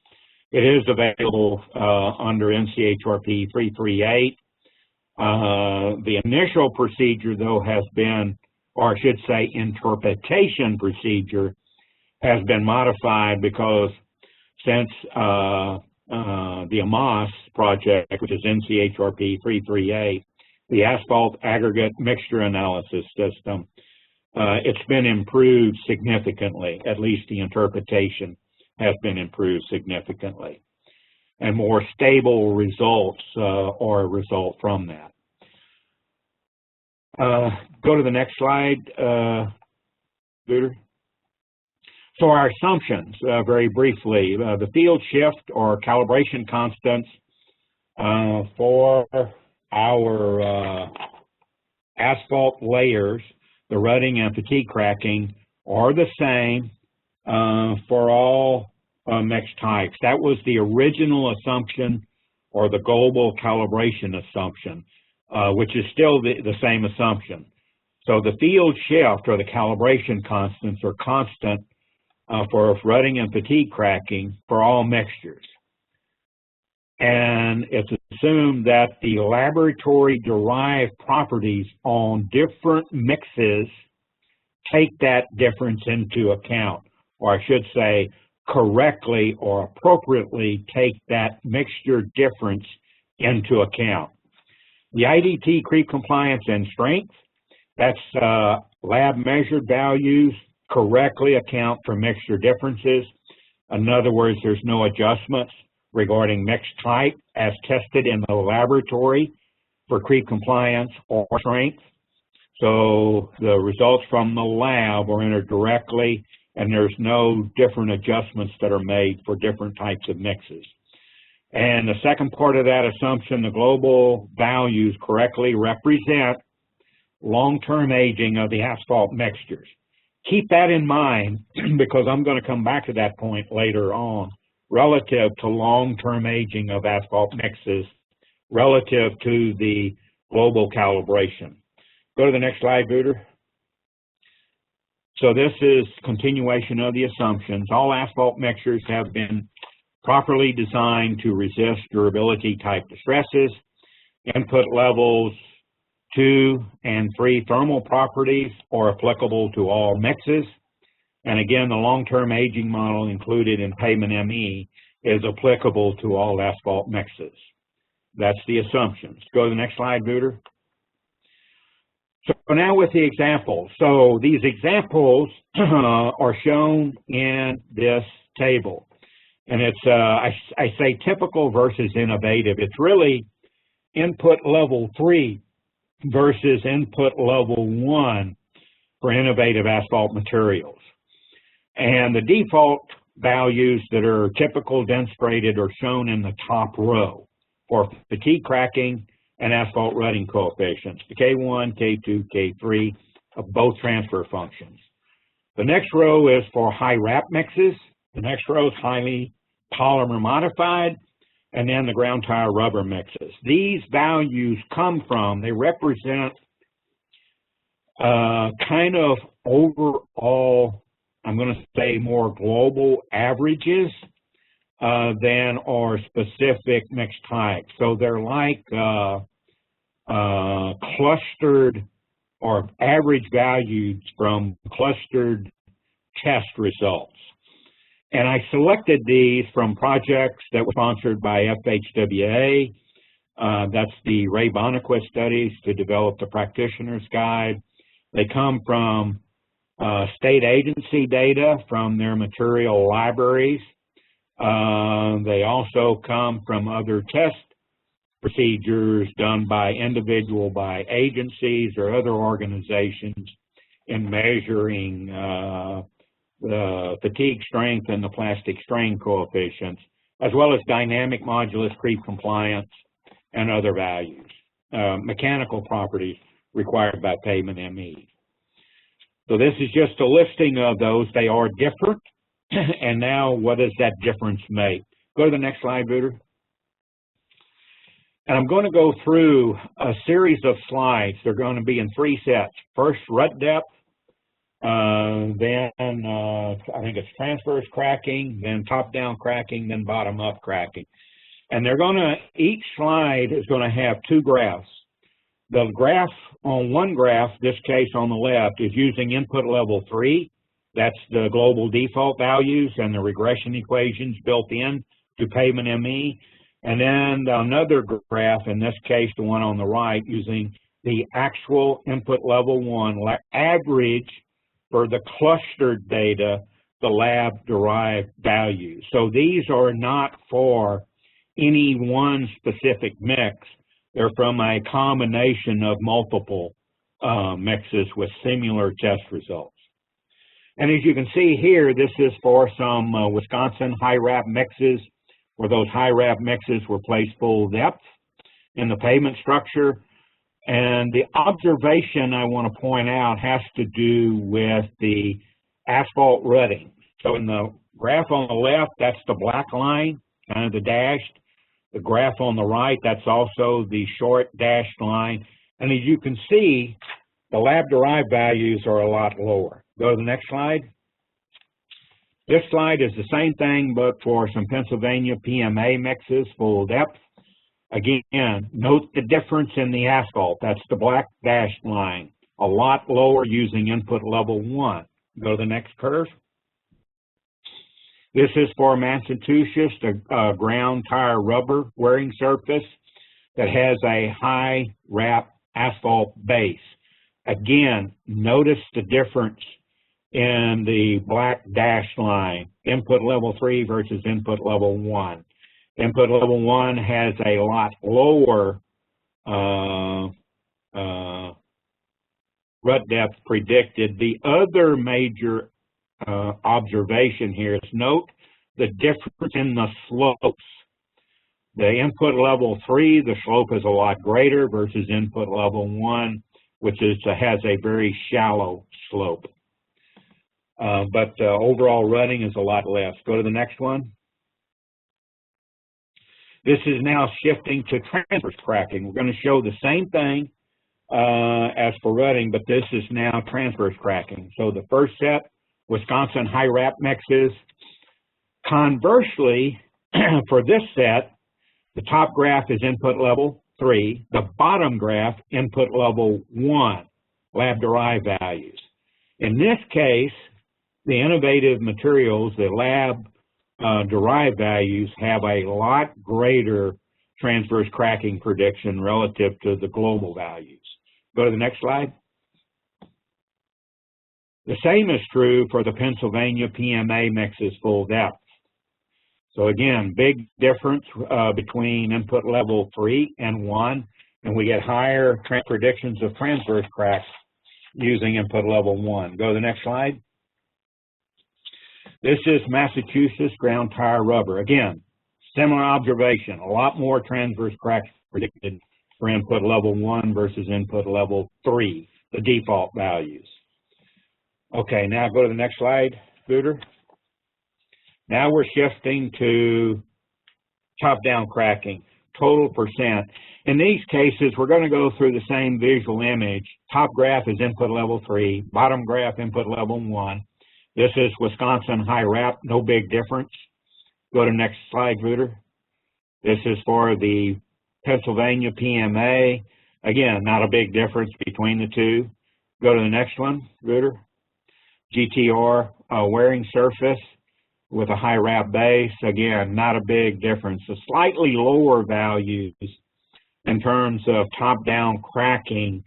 It is available under NCHRP 338. The initial procedure, though, has been, or I should say interpretation procedure, has been modified because since the AAMAS project, which is NCHRP 338, the asphalt aggregate mixture analysis system, it's been improved significantly. At least the interpretation has been improved significantly. And more stable results are a result from that. Go to the next slide, Buter. So our assumptions, very briefly, the field shift or calibration constants for our asphalt layers, the rutting and fatigue cracking, are the same for all mixed types. That was the original assumption, or the global calibration assumption, which is still the same assumption. So the field shift or the calibration constants are constant for rutting and fatigue cracking for all mixtures. And it's assumed that the laboratory-derived properties on different mixes take that difference into account, or I should say correctly or appropriately take that mixture difference into account. The IDT creep compliance and strength, that's lab measured values correctly account for mixture differences. In other words, there's no adjustments regarding mixed type as tested in the laboratory for creep compliance or strength. So the results from the lab are entered directly, and there's no different adjustments that are made for different types of mixes. And the second part of that assumption, the global values correctly represent long-term aging of the asphalt mixtures. Keep that in mind because I'm going to come back to that point later on relative to long-term aging of asphalt mixes relative to the global calibration. Go to the next slide, Buter. So this is continuation of the assumptions. All asphalt mixtures have been properly designed to resist durability type stresses. Input levels 2 and 3 thermal properties are applicable to all mixes. And again, the long-term aging model included in Pavement ME is applicable to all asphalt mixes. That's the assumptions. Go to the next slide, Buter. So now with the examples. So these examples are shown in this table. And it's, I say typical versus innovative. It's really input level 3 versus input level 1 for innovative asphalt materials. And the default values that are typical dense graded are shown in the top row for fatigue cracking and asphalt rutting coefficients, the K1, K2, K3 of both transfer functions. The next row is for high wrap mixes. The next row is highly polymer modified, and then the ground tire rubber mixes. These values come from, they represent kind of overall, I'm going to say more global averages than are specific mixed types. So they're like clustered or average values from clustered test results. And I selected these from projects that were sponsored by FHWA. That's the Ray Bonnequist studies to develop the practitioner's guide. They come from state agency data from their material libraries. They also come from other test procedures done by agencies or other organizations in measuring the fatigue strength and the plastic strain coefficients, as well as dynamic modulus creep compliance and other values, mechanical properties required by pavement ME. So this is just a listing of those. They are different. And now what does that difference make? Go to the next slide, Booter. And I'm going to go through a series of slides. They're going to be in 3 sets. First, rut depth, then I think it's transverse cracking, then top-down cracking, then bottom-up cracking. And they're going to, each slide is going to have 2 graphs. The graph on one graph, this case on the left, is using input level 3. That's the global default values and the regression equations built in to pavement ME. And then another graph, in this case, the one on the right, using the actual input level 1 average for the clustered data, the lab-derived values. So these are not for any one specific mix. They're from a combination of multiple mixes with similar test results. And as you can see here, this is for some Wisconsin high-wrap mixes, where those high-wrap mixes were placed full depth in the pavement structure. And the observation I want to point out has to do with the asphalt rutting. So in the graph on the left, that's the black line, kind of the dashed. The graph on the right, that's also the short dashed line. And as you can see, the lab-derived values are a lot lower. Go to the next slide. This slide is the same thing, but for some Pennsylvania PMA mixes, full depth. Again, note the difference in the asphalt. That's the black dashed line. A lot lower using input level 1. Go to the next curve. This is for Massachusetts, a ground tire rubber wearing surface that has a high wrap asphalt base. Again, notice the difference in the black dashed line, input level 3 versus input level 1. Input level 1 has a lot lower rut depth predicted. The other major observation here is note the difference in the slopes. The input level 3, the slope is a lot greater versus input level 1, which has a very shallow slope. But overall rutting is a lot less. Go to the next one. This is now shifting to transverse cracking. We're going to show the same thing as for rutting, but this is now transverse cracking. So the first set, Wisconsin high wrap mixes. Conversely, for this set, the top graph is input level 3. The bottom graph, input level 1, lab-derived values. In this case, the innovative materials, the lab-derived values, have a lot greater transverse cracking prediction relative to the global values. Go to the next slide. The same is true for the Pennsylvania PMA mixes full depth. So again, big difference between input level 3 and 1, and we get higher predictions of transverse cracks using input level 1. Go to the next slide. This is Massachusetts ground tire rubber. Again, similar observation, a lot more transverse cracks predicted for input level 1 versus input level 3, the default values. Okay, now go to the next slide, Booter. Now we're shifting to top-down cracking, total percent. In these cases, we're going to go through the same visual image. Top graph is input level 3, bottom graph input level 1. This is Wisconsin high wrap, no big difference. Go to next slide, Ruder. This is for the Pennsylvania PMA. Again, not a big difference between the two. Go to the next one, Ruder. GTR wearing surface with a high wrap base. Again, not a big difference. So slightly lower values in terms of top-down cracking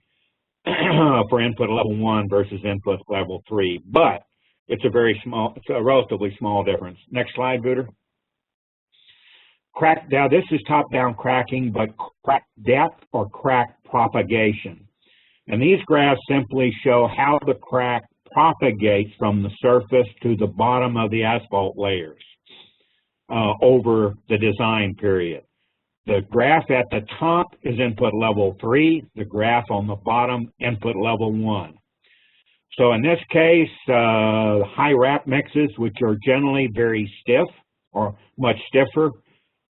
for input level 1 versus input level 3. But it's a relatively small difference. Next slide, Ruder. Now this is top-down cracking, but crack depth or crack propagation. And these graphs simply show how the crack propagates from the surface to the bottom of the asphalt layers over the design period. The graph at the top is input level 3, the graph on the bottom, input level 1. So in this case, high wrap mixes, which are generally very stiff or much stiffer,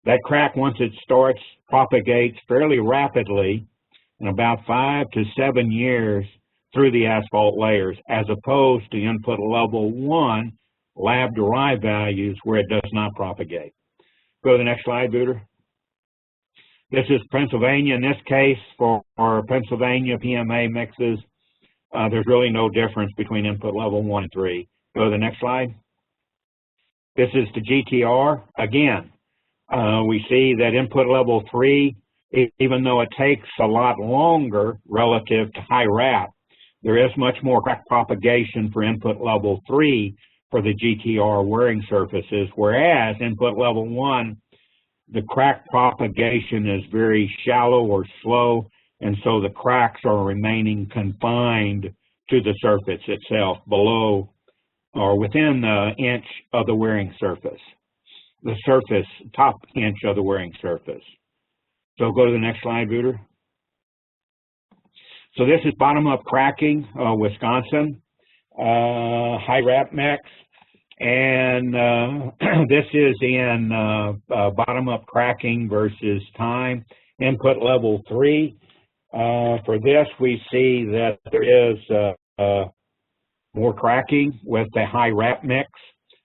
that crack, once it starts, propagates fairly rapidly in about 5 to 7 years through the asphalt layers, as opposed to input level 1 lab-derived values where it does not propagate. Go to the next slide, Buter. This is Pennsylvania. In this case, for Pennsylvania PMA mixes, there's really no difference between input level 1 and 3. Go to the next slide. This is the GTR. Again, we see that input level 3, even though it takes a lot longer relative to high wrap, there is much more crack propagation for input level 3 for the GTR wearing surfaces, whereas input level 1, the crack propagation is very shallow or slow, and so the cracks are remaining confined to the surface itself, below or within an inch of the wearing surface, the surface, top inch of the wearing surface. So go to the next slide, Buter. So this is bottom-up cracking, Wisconsin, high wrap mix, and this is in bottom-up cracking versus time, input level 3. For this, we see that there is more cracking with the high wrap mix.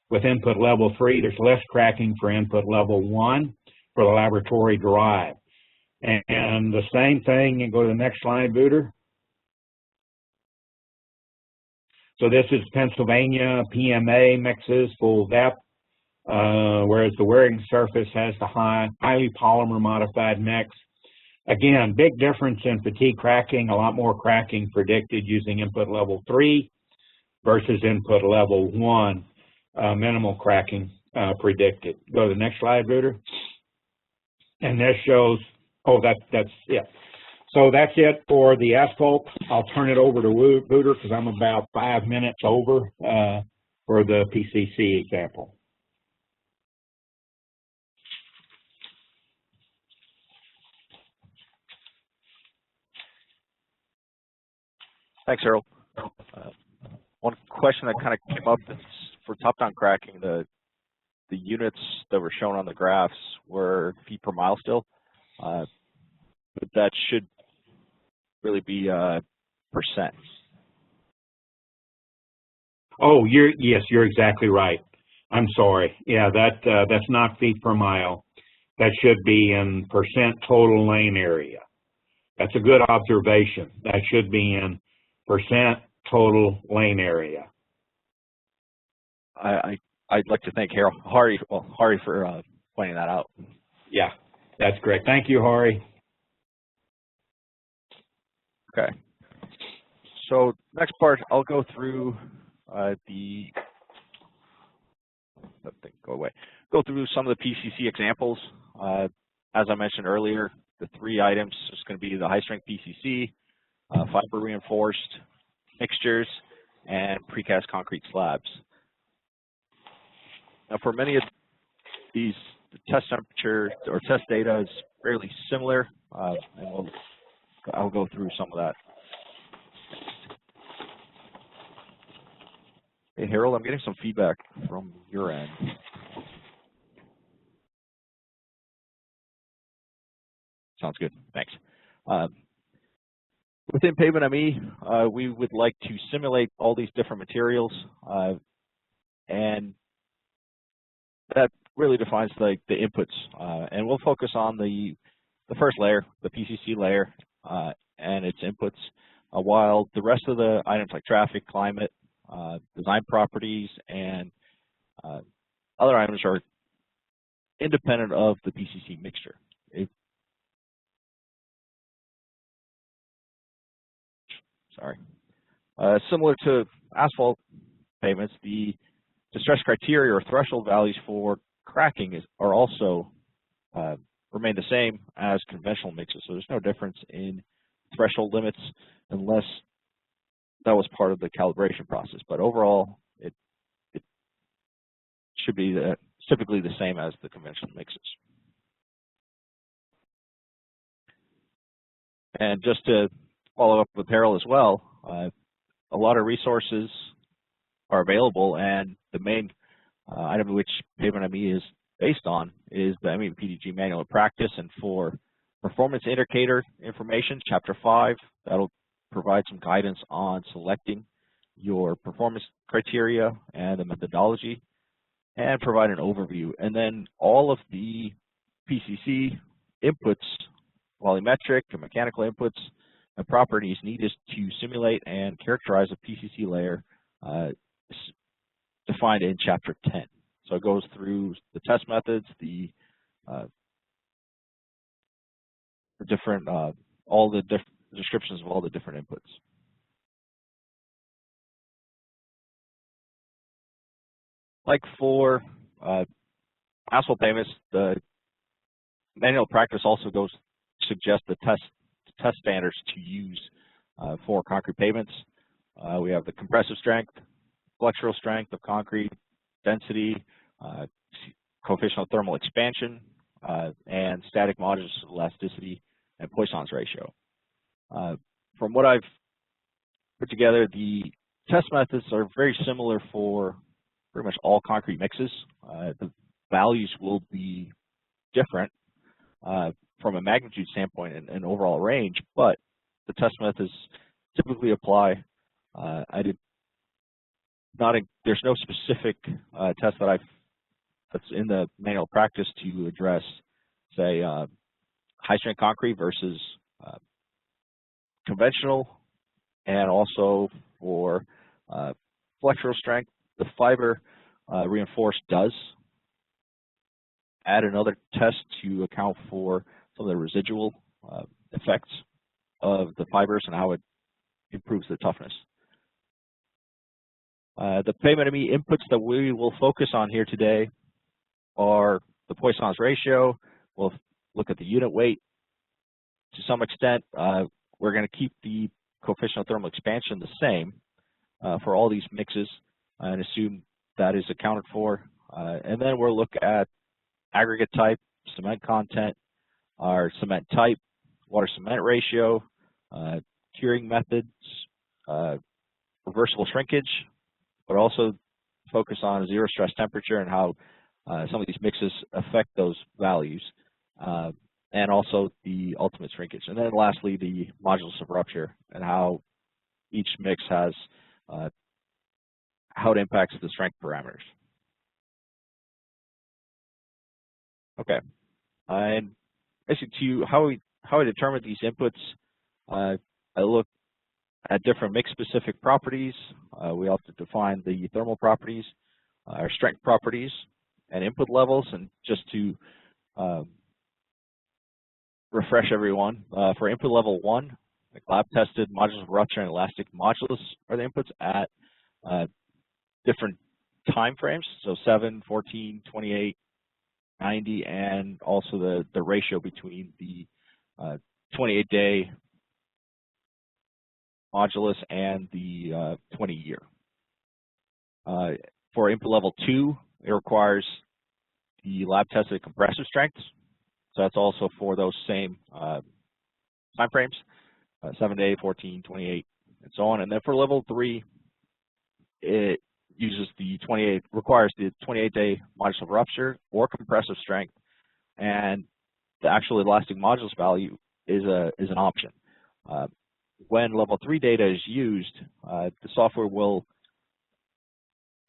With input level 3, there's less cracking for input level 1 for the laboratory derived. And the same thing, and go to the next slide, Buter. So this is Pennsylvania PMA mixes, full depth, whereas the wearing surface has the highly polymer modified mix. Again, big difference in fatigue cracking, a lot more cracking predicted using input level 3 versus input level 1, minimal cracking predicted. Go to the next slide, Buter. And this shows, oh, that's it. So that's it for the asphalt. I'll turn it over to Buter because I'm about 5 minutes over for the PCC example. Thanks, Harold. One question that kind of came up is for top-down cracking, the units that were shown on the graphs were feet per mile still, but that should really be percent. Oh, yes, you're exactly right. I'm sorry. Yeah, that's not feet per mile. That should be in percent total lane area. That's a good observation. That should be in percent total lane area. I'd like to thank Hari for pointing that out. Yeah, that's great. Thank you, Hari. Okay. So next part, I'll go through Go through some of the PCC examples. As I mentioned earlier, the 3 items is going to be the high-strength PCC, fiber reinforced mixtures, and precast concrete slabs. Now, for many of these, the test temperature or test data is fairly similar, and I'll go through some of that. Hey, Harold, I'm getting some feedback from your end. Sounds good. Thanks. Within Pavement ME, we would like to simulate all these different materials, and that really defines the inputs, and we'll focus on the first layer, the PCC layer, and its inputs, while the rest of the items like traffic, climate, design properties, and other items are independent of the PCC mixture. Similar to asphalt pavements, the distress criteria or threshold values for cracking are also remain the same as conventional mixes. So there's no difference in threshold limits unless that was part of the calibration process. But overall, it should be typically the same as the conventional mixes. And just to follow up with Harold as well, a lot of resources are available, and the main item which Pavement ME is based on is the MEPDG Manual of Practice. And for performance indicator information, Chapter 5, that'll provide some guidance on selecting your performance criteria and the methodology, and provide an overview. And then all of the PCC inputs, volumetric and mechanical inputs and properties needed to simulate and characterize a PCC layer defined in Chapter 10. So it goes through the test methods, the different, all the descriptions of all the different inputs. Like for asphalt pavements, the manual practice also suggests the test standards to use for concrete pavements. We have the compressive strength, flexural strength of concrete, density, coefficient of thermal expansion, and static modulus elasticity and Poisson's ratio. From what I've put together, the test methods are very similar for pretty much all concrete mixes. The values will be different from a magnitude standpoint and overall range, but the test methods typically apply. There's no specific test that's in the manual practice to address, say, high strength concrete versus conventional, and also for flexural strength, the fiber reinforced does add another test to account for some of the residual effects of the fibers and how it improves the toughness. The Pavement ME inputs that we will focus on here today are the Poisson's ratio. We'll look at the unit weight. To some extent, we're going to keep the coefficient of thermal expansion the same for all these mixes and assume that is accounted for. And then we'll look at aggregate type, cement content, our cement type, water cement ratio, curing methods, reversible shrinkage, but also focus on zero stress temperature and how some of these mixes affect those values, and also the ultimate shrinkage. And then lastly, the modulus of rupture and how each mix has, how it impacts the strength parameters. Okay, and basically to how I determine these inputs, I look at different mix-specific properties. We also define the thermal properties, our strength properties, and input levels. And just to refresh everyone, for input level 1, like lab-tested modulus of rupture and elastic modulus are the inputs at different time frames, so 7, 14, 28, 90, and also the ratio between the 28-day modulus and the 20-year. For input level 2, it requires the lab-tested compressive strengths. So that's also for those same time frames, 7-day, 14, 28, and so on. And then for level 3, it uses requires the 28-day modulus of rupture or compressive strength, and the actual elastic modulus value is an option. When level 3 data is used, the software will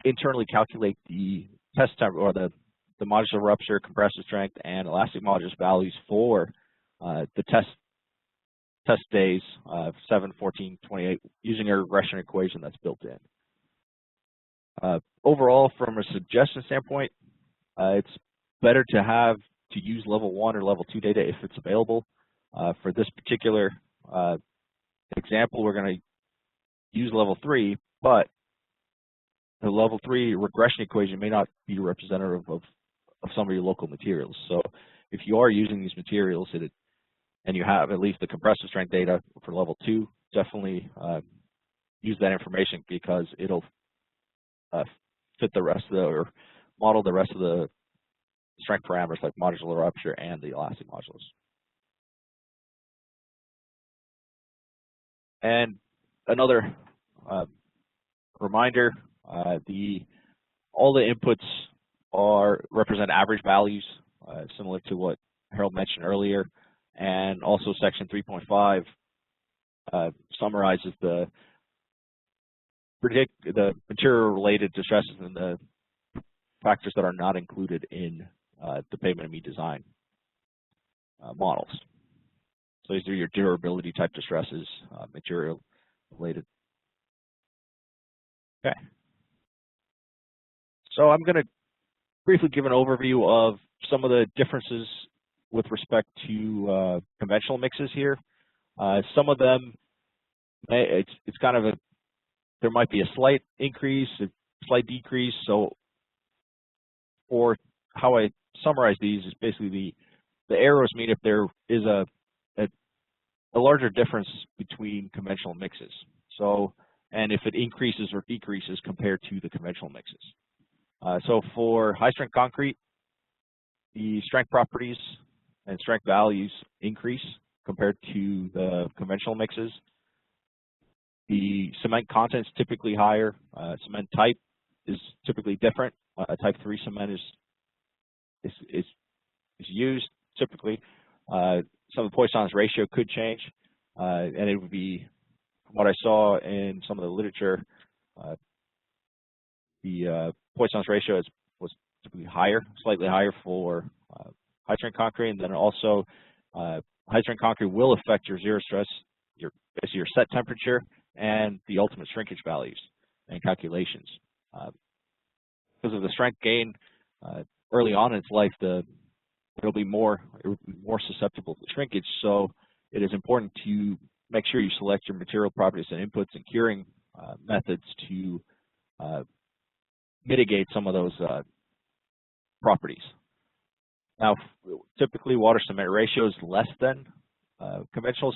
internally calculate the test temperature or the the modular rupture, compressive strength, and elastic modulus values for the test days 7, 14, 28 using a regression equation that's built in. Overall, from a suggestion standpoint, it's better to use level 1 or level 2 data if it's available. For this particular example, we're going to use level 3, but the level 3 regression equation may not be representative of some of your local materials. So if you are using these materials and you have at least the compressive strength data for level 2, definitely use that information because it'll fit the rest of or model the rest of the strength parameters like modular rupture and the elastic modulus. And another reminder, all the inputs represent average values, similar to what Harold mentioned earlier, and also section 3.5 summarizes the material-related distresses and the factors that are not included in the pavement ME design models. So these are your durability type distresses, material-related. Okay. So I'm going to briefly give an overview of some of the differences with respect to conventional mixes here. Some of them, it's kind of there might be a slight increase, a slight decrease. So for how I summarize these is basically the arrows mean if there is a larger difference between conventional mixes. So, and if it increases or decreases compared to the conventional mixes. So for high strength concrete, the strength properties and strength values increase compared to the conventional mixes. The cement content is typically higher. Cement type is typically different. Type 3 cement is used typically. Some of the Poisson's ratio could change, and it would be, from what I saw in some of the literature, the Poisson's ratio was typically higher, slightly higher for high strength concrete, and then also high strength concrete will affect your zero stress, your set temperature, and the ultimate shrinkage values and calculations. Because of the strength gain early on in its life, it will be more susceptible to shrinkage. So it is important to make sure you select your material properties and inputs and curing methods to mitigate some of those properties. Now, typically water cement ratio is less than conventional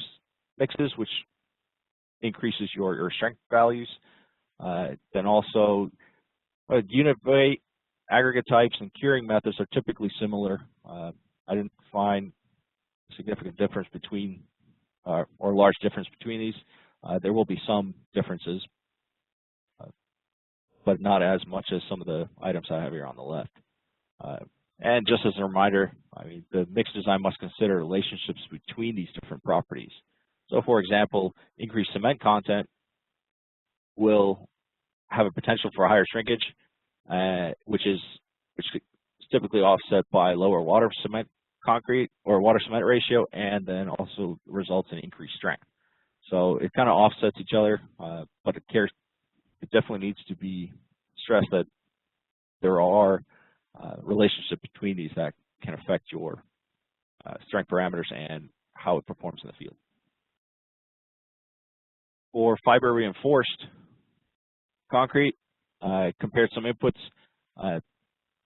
mixes, which increases your strength values. Then also unit weight, aggregate types, and curing methods are typically similar. I didn't find a significant difference between or large difference between these. There will be some differences, but not as much as some of the items I have here on the left. And just as a reminder, I mean, the mix design must consider relationships between these different properties. So, for example, increased cement content will have a potential for higher shrinkage, which is typically offset by lower water cement concrete or water cement ratio, and then also results in increased strength. So it kind of offsets each other, but it definitely needs to be stressed that there are relationships between these that can affect your strength parameters and how it performs in the field. For fiber reinforced concrete, compared some inputs,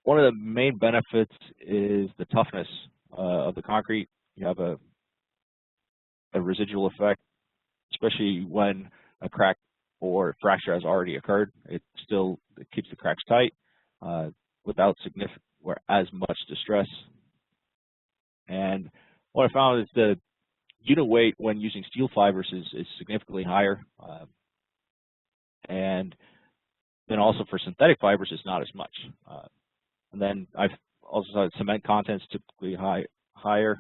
one of the main benefits is the toughness of the concrete. You have a residual effect, especially when a crack or fracture has already occurred. It keeps the cracks tight without significant or as much distress. And what I found is the unit weight when using steel fibers is significantly higher, and then also for synthetic fibers it's not as much. And then I've also saw cement content is typically higher,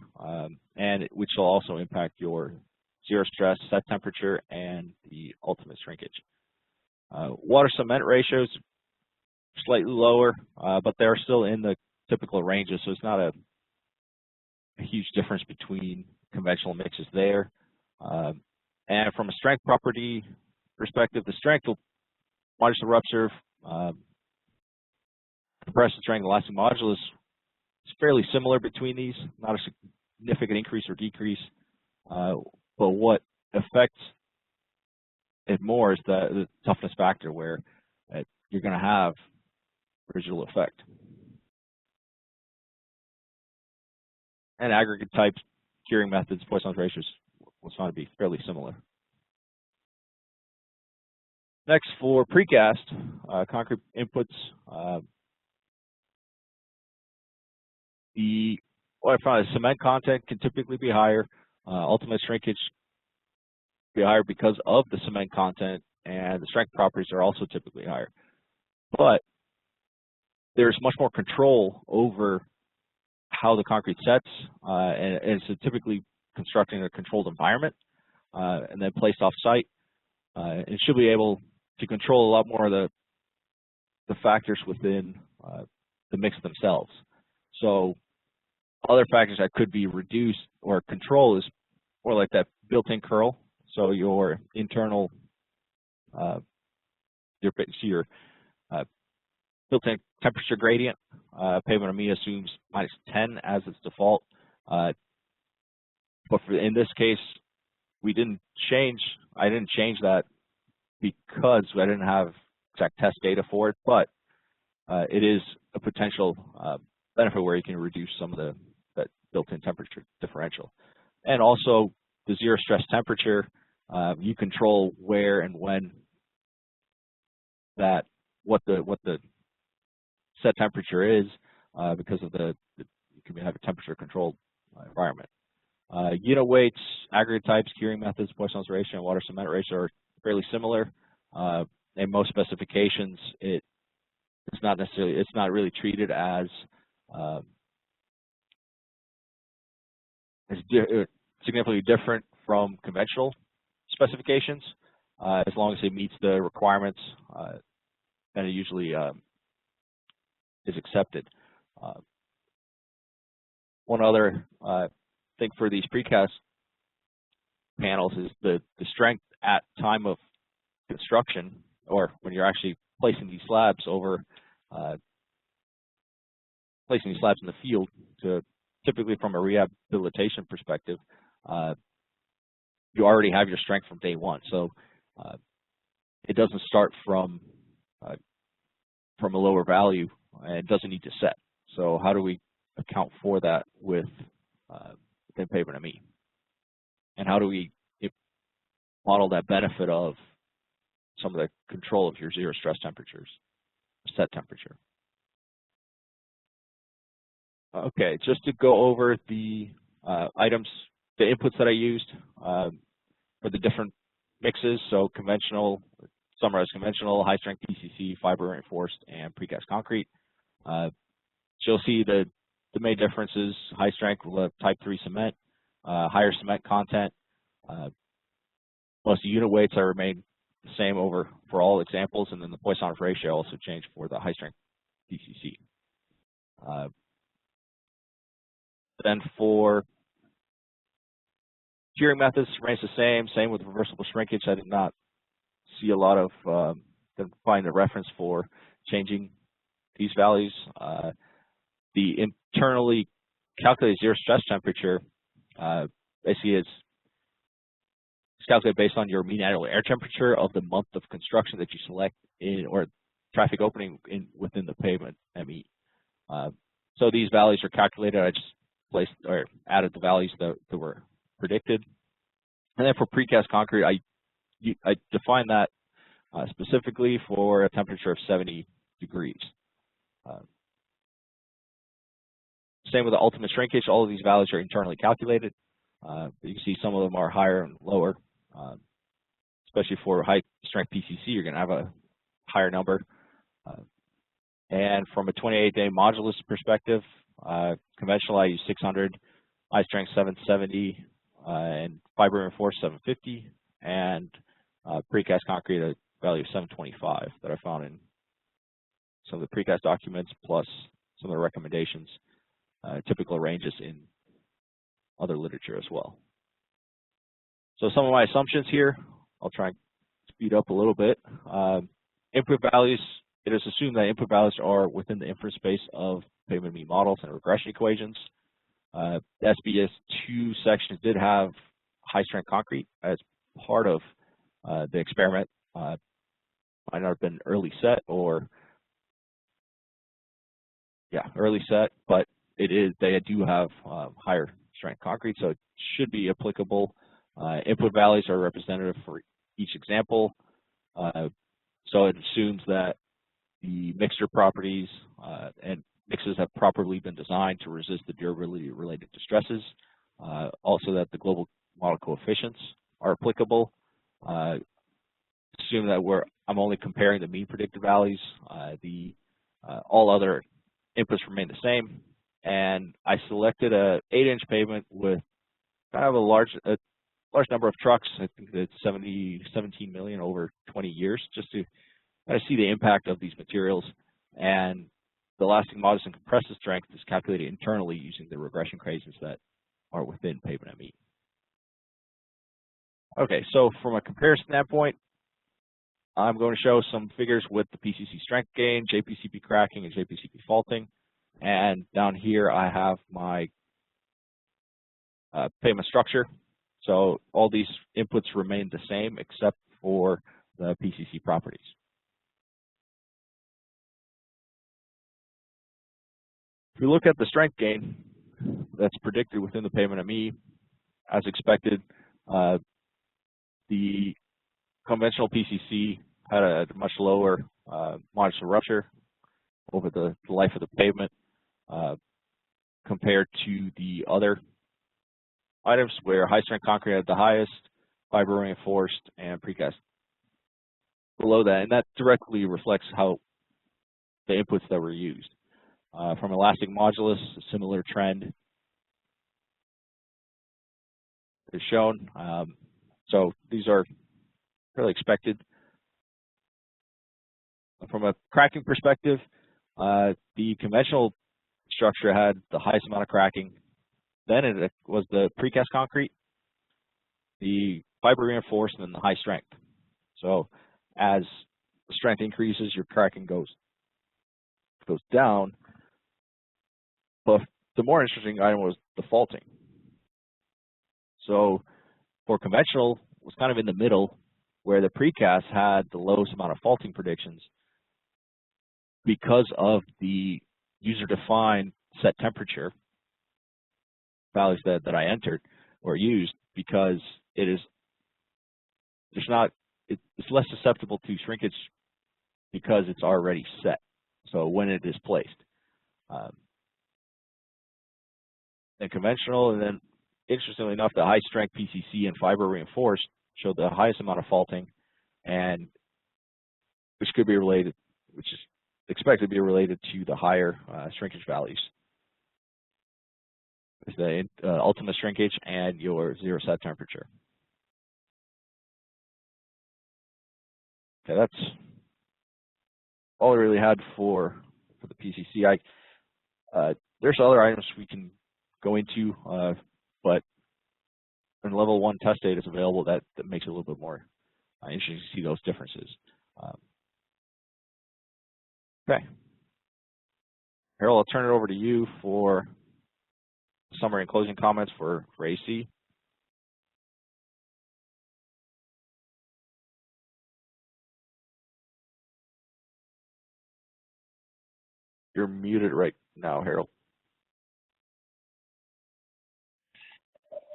and which will also impact your zero stress, set temperature, and the ultimate shrinkage. Water cement ratios slightly lower, but they're still in the typical ranges, so it's not a huge difference between conventional mixes there. And from a strength property perspective, the strength will minus the rupture, compression strength, elastic modulus is fairly similar between these, not a significant increase or decrease. But what affects it more is the toughness factor, where you're going to have residual effect. And aggregate types, curing methods, Poisson's ratios was found to be fairly similar. Next, for precast concrete inputs, what I found is cement content can typically be higher. Ultimate shrinkage be higher because of the cement content, and the strength properties are also typically higher. But there's much more control over how the concrete sets, and it's typically constructing a controlled environment and then placed off-site. It should be able to control a lot more of the factors within the mix themselves. So other factors that could be reduced or controlled is more like that built-in curl. So your internal, your built-in temperature gradient, pavement amine assumes -10 as its default. But in this case, I didn't change that because I didn't have exact test data for it, but it is a potential benefit where you can reduce some of that built-in temperature differential. And also the zero stress temperature, you control where and when what the set temperature is because of you can have a temperature controlled environment. Unit weights, aggregate types, curing methods, Poisson's ratio, and water cement ratio are fairly similar. In most specifications, it's not really treated as significantly different from conventional specifications, as long as it meets the requirements, and it usually is accepted. One other thing for these precast panels is the strength at time of construction, or when you're actually placing these slabs placing these slabs in the field. Typically from a rehabilitation perspective, you already have your strength from day one, so it doesn't start from a lower value, and it doesn't need to set. So how do we account for that within pavement amine? And how do we model that benefit of some of the control of your zero stress temperatures, set temperature? Okay, just to go over the items, the inputs that I used for the different mixes. So conventional, summarized conventional, high strength PCC, fiber reinforced, and precast concrete. So you'll see the main differences: high strength type 3 cement, higher cement content. Most of the unit weights are remained the same for all examples, and then the Poisson's ratio also changed for the high strength PCC. Then for curing methods, remains the same. Same with reversible shrinkage. I did not see a lot of find a reference for changing these values. The internally calculated zero stress temperature basically is calculated based on your mean annual air temperature of the month of construction that you select or traffic opening within the pavement ME. So these values are calculated. I just placed or added the values that were predicted. And then for precast concrete, I defined that specifically for a temperature of 70 degrees. Same with the ultimate shrinkage. All of these values are internally calculated. You can see some of them are higher and lower, especially for high strength PCC. You're going to have a higher number. And from a 28-day modulus perspective, conventional I use 600, high strength 770, and fiber reinforced 750, and precast concrete a value of 725 that I found in some of the precast documents, plus some of the recommendations, typical ranges in other literature as well. So some of my assumptions here, I'll try and speed up a little bit. Input values, it is assumed that input values are within the inference space of pavement mean models and regression equations. The SBS 2 section did have high strength concrete as part of the experiment. Might not have been early set or early set, but it is, they do have higher strength concrete, so it should be applicable. Input values are representative for each example, so it assumes that the mixture properties and mixes have properly been designed to resist the durability related to stresses. Also that the global model coefficients are applicable. Assume that I'm only comparing the mean predicted values. All other inputs remain the same, and I selected a 8-inch pavement with kind of a large number of trucks. I think it's 17 million over 20 years, just to kind of see the impact of these materials. And the lasting modulus and compressive strength is calculated internally using the regression equations that are within pavement ME. Okay, so from a comparison standpoint, I'm going to show some figures with the PCC strength gain, JPCP cracking, and JPCP faulting. And down here I have my pavement structure. So all these inputs remain the same except for the PCC properties. If you look at the strength gain that's predicted within the pavement ME, as expected, the conventional PCC had a much lower modulus of rupture over the life of the pavement compared to the other items where high strength concrete had the highest, fiber reinforced, and precast below that. And that directly reflects how the inputs that were used. From elastic modulus, a similar trend is shown. So these are fairly expected. From a cracking perspective, the conventional structure had the highest amount of cracking. Then it was the precast concrete, the fiber reinforced, and then the high strength. So as the strength increases, your cracking goes down. But the more interesting item was the faulting. So for conventional, it was kind of in the middle, where the precast had the lowest amount of faulting predictions because of the user-defined set temperature values that I entered or used, because it's less susceptible to shrinkage because it's already set. So when it is placed. And conventional, and then interestingly enough, the high strength PCC and fiber reinforced showed the highest amount of faulting, and which could be related, which is expected to be related to the higher shrinkage values. There's the ultimate shrinkage and your zero set temperature. Okay, that's all I really had for the PCC. There's other items we can go into, but when level 1 test data is available, that makes it a little bit more interesting to see those differences. Okay, Harold, I'll turn it over to you for summary and closing comments for AC. You're muted right now, Harold.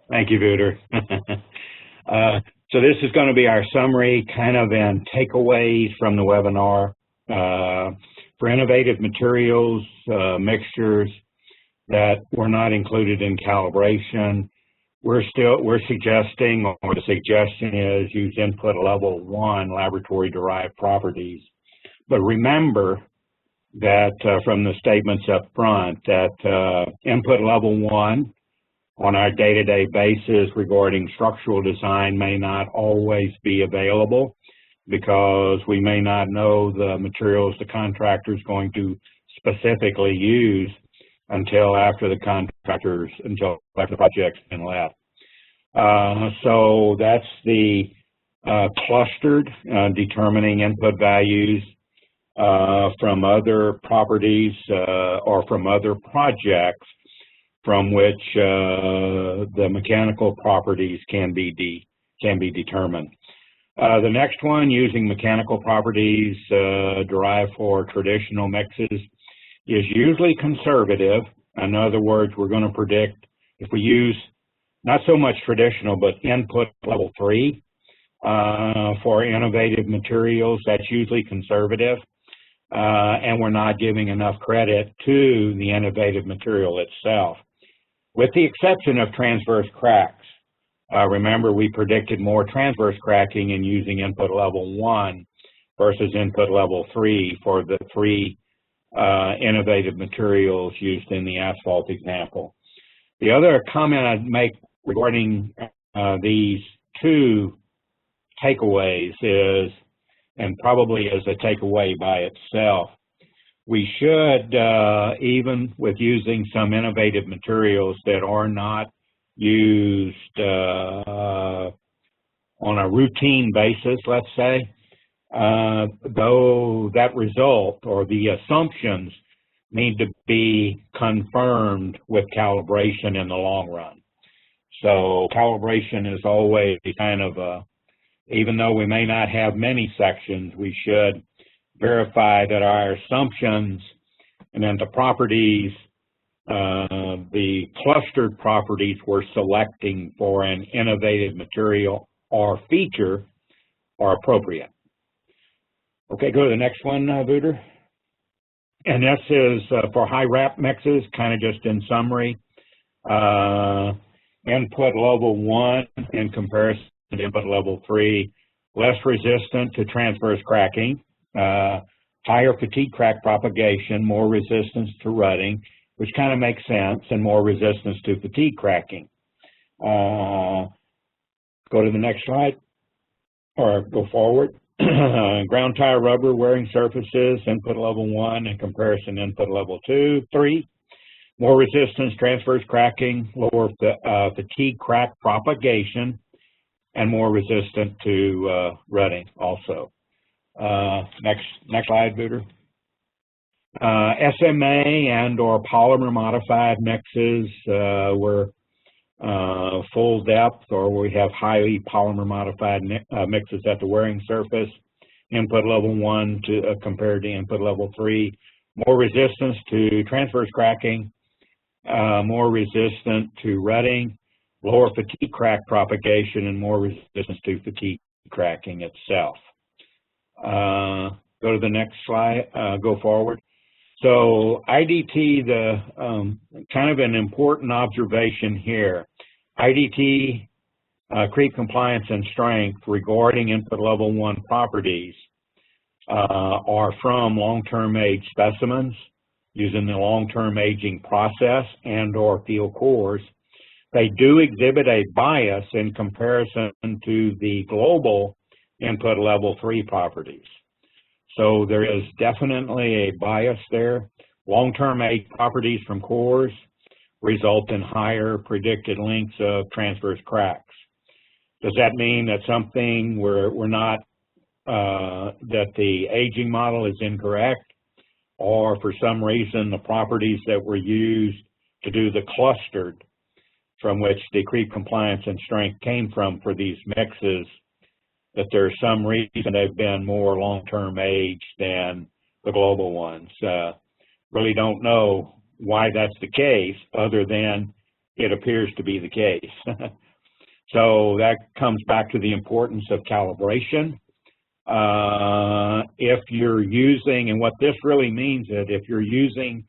Thank you, Wouter. So this is going to be our summary, kind of in takeaways from the webinar. For innovative materials, mixtures that were not included in calibration, we're suggesting, or the suggestion is, use input level 1 laboratory derived properties. But remember that from the statements up front, that input level 1 on our day-to-day basis regarding structural design may not always be available, because we may not know the materials the contractor is going to specifically use until after the project's been let. So that's the clustered, determining input values from other properties or from other projects from which the mechanical properties can be determined. The next one, using mechanical properties derived for traditional mixes, is usually conservative. In other words, we're going to predict if we use not so much traditional, but input level 3 for innovative materials, that's usually conservative. And we're not giving enough credit to the innovative material itself, with the exception of transverse cracks. Remember, we predicted more transverse cracking in using input level 1 versus input level 3 for the 3 innovative materials used in the asphalt example. The other comment I'd make regarding these two takeaways is, and probably as a takeaway by itself, we should, even with using some innovative materials that are not used on a routine basis, let's say, though that result or the assumptions need to be confirmed with calibration in the long run. So calibration is always kind of a, even though we may not have many sections, we should verify that our assumptions and then the properties, the clustered properties we're selecting for an innovative material or feature are appropriate. Okay, go to the next one, Wouter. And this is for high wrap mixes, kind of just in summary. Input level 1 in comparison to input level 3, less resistant to transverse cracking, higher fatigue crack propagation, more resistance to rutting, which kind of makes sense, and more resistance to fatigue cracking. Go to the next slide, or go forward. Ground tire rubber wearing surfaces, input level 1 in comparison to input level 3. More resistance, transverse cracking, lower fatigue crack propagation, and more resistant to rutting also. Next slide, Wouter. SMA and or polymer modified mixes were full depth, or we have highly polymer modified mixes at the wearing surface, input level 1 to compared to input level 3, more resistance to transverse cracking, more resistant to rutting, lower fatigue crack propagation, and more resistance to fatigue cracking itself. Go to the next slide, go forward. So IDT, the kind of an important observation here, IDT creep compliance and strength regarding input level 1 properties are from long-term age specimens using the long-term aging process and or field cores. They do exhibit a bias in comparison to the global input level 3 properties. So there is definitely a bias there. Long-term age properties from cores result in higher predicted lengths of transverse cracks. Does that mean that something we're not, that the aging model is incorrect, or for some reason the properties that were used to do the clustered from which the creep compliance and strength came from for these mixes, that there's some reason they've been more long-term age than the global ones? Really don't know why that's the case, other than it appears to be the case. So that comes back to the importance of calibration. If you're using, and what this really means is if you're using,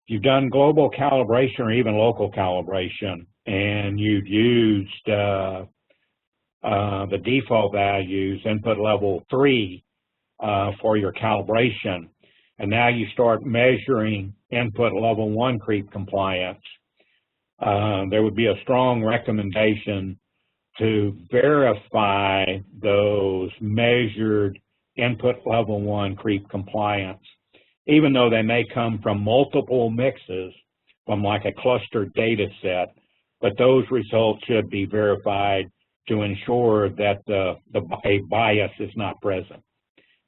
you've done global calibration or even local calibration, and you've used the default values, input level 3, for your calibration, and now you start measuring input level 1 creep compliance, there would be a strong recommendation to verify those measured input level 1 creep compliance even though they may come from multiple mixes from like a clustered data set, but those results should be verified to ensure that a bias is not present.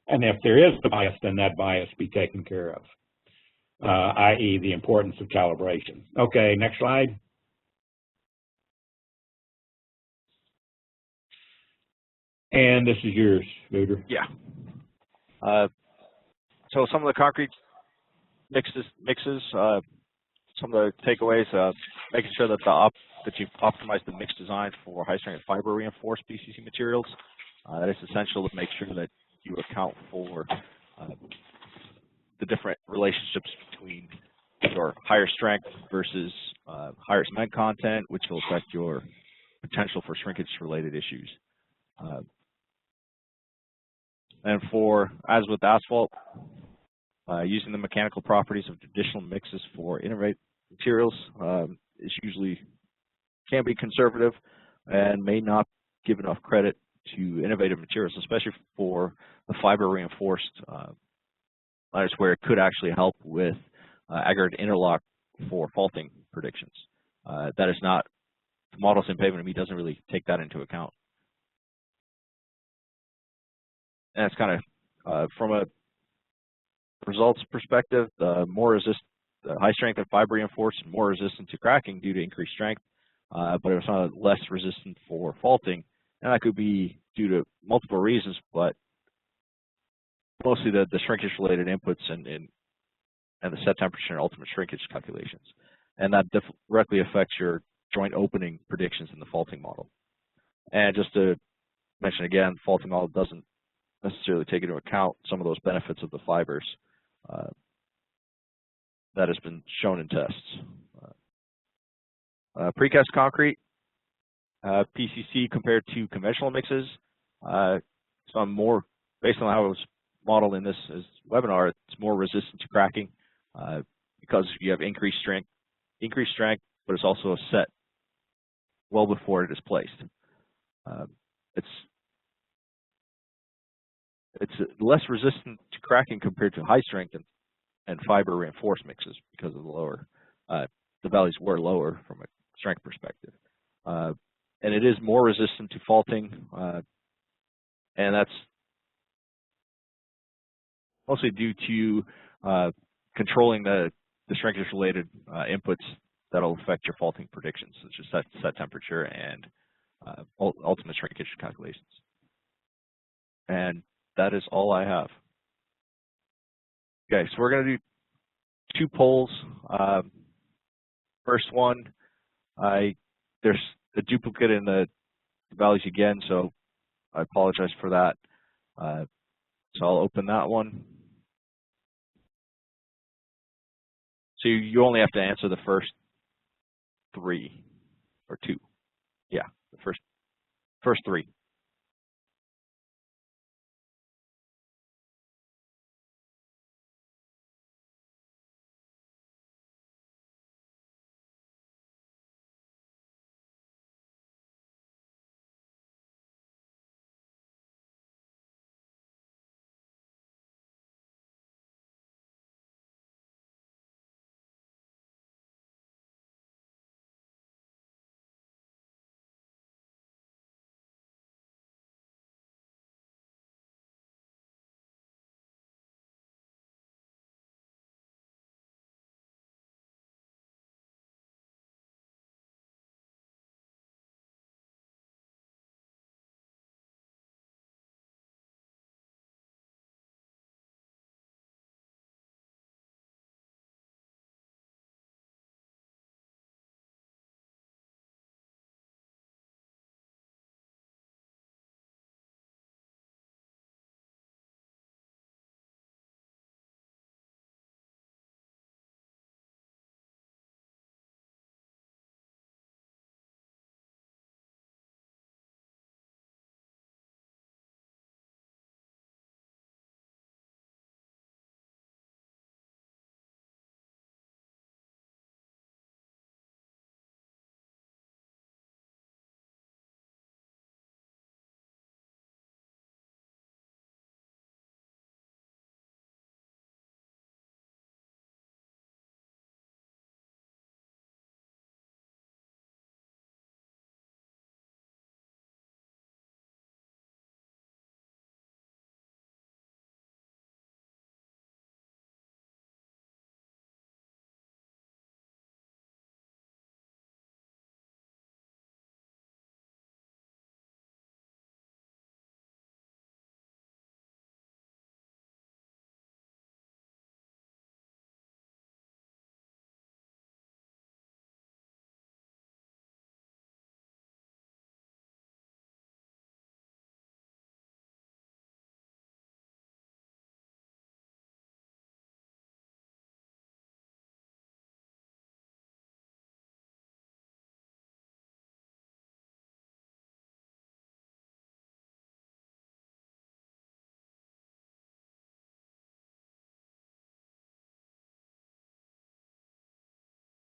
And if there is a bias, then that bias be taken care of, i.e. the importance of calibration. Okay, next slide. And this is yours, Wouter. Yeah. So some of the concrete mixes, some of the takeaways, making sure that that you've optimized the mix design for high-strength fiber reinforced PCC materials. That is essential to make sure that you account for the different relationships between your higher strength versus higher cement content, which will affect your potential for shrinkage-related issues. And as with asphalt, using the mechanical properties of traditional mixes for innovative materials is usually can be conservative and may not give enough credit to innovative materials, especially for the fiber reinforced liners, where it could actually help with aggregate interlock for faulting predictions. That is not, the models in Pavement ME doesn't really take that into account. And it's kind of from a results perspective, the high strength and fiber reinforced is more resistant to cracking due to increased strength, but it's not less resistant for faulting, and that could be due to multiple reasons, but mostly the shrinkage-related inputs and the set temperature and ultimate shrinkage calculations, and that directly affects your joint opening predictions in the faulting model. And just to mention again, the faulting model doesn't necessarily take into account some of those benefits of the fibers that has been shown in tests. Precast concrete, PCC compared to conventional mixes. So more, based on how it was modeled in this webinar, it's more resistant to cracking because you have increased strength, but it's also set well before it is placed. It's less resistant to cracking compared to high strength and fiber reinforced mixes because of the lower, the values were lower from a strength perspective. And it is more resistant to faulting, and that's mostly due to controlling the shrinkage-related inputs that will affect your faulting predictions, such as set temperature and ultimate shrinkage calculations. And that is all I have. Okay, so we're going to do 2 polls. First one, there's a duplicate in the values again, so I apologize for that. So I'll open that one. So you only have to answer the first 3 or 2. Yeah, the first 3.